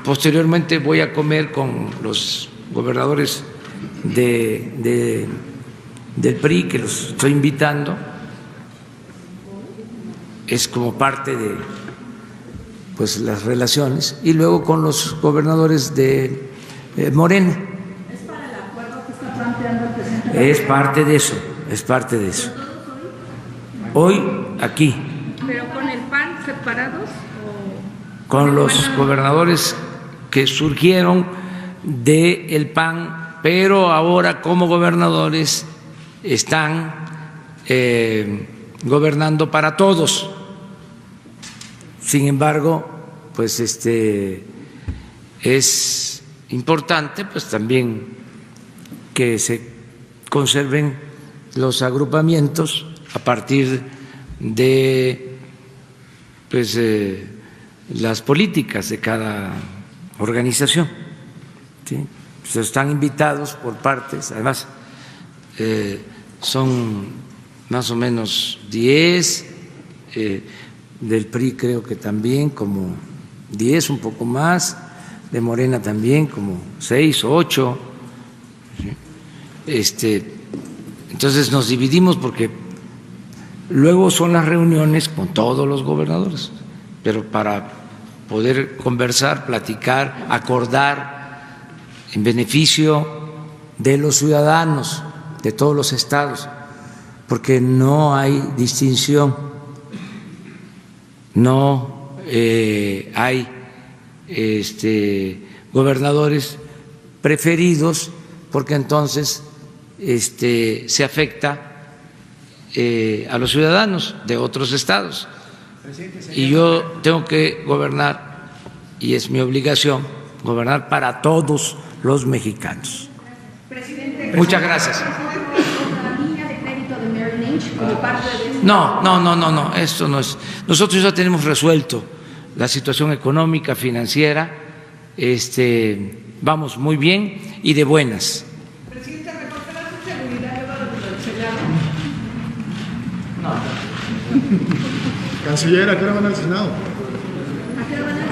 Posteriormente voy a comer con los gobernadores del PRI, que los estoy invitando. Es como parte de pues las relaciones, y luego con los gobernadores de Morena. ¿Es para el acuerdo que está planteando el presidente? Es parte de eso. Hoy aquí. ¿Pero con el PAN separados? Con los gobernadores que surgieron del PAN, pero ahora como gobernadores están gobernando para todos. Sin embargo, pues es importante pues también que se conserven los agrupamientos a partir de pues las políticas de cada organización, ¿sí? Pues están invitados por partes, además son más o menos 10, del PRI creo que también como 10, un poco más, de Morena también como 6 o 8. Entonces nos dividimos porque luego son las reuniones con todos los gobernadores, pero para poder conversar, platicar, acordar en beneficio de los ciudadanos de todos los estados, porque no hay distinción, no hay gobernadores preferidos, porque entonces se afecta a los ciudadanos de otros estados. Y yo tengo que gobernar, y es mi obligación, gobernar para todos los mexicanos. Muchas gracias. No, esto no es. Nosotros ya tenemos resuelto la situación económica, financiera, vamos muy bien y de buenas. Presidente, ¿reportará su seguridad del Senado? No. Canciller, ¿a qué hora van al Senado? ¿A qué hora van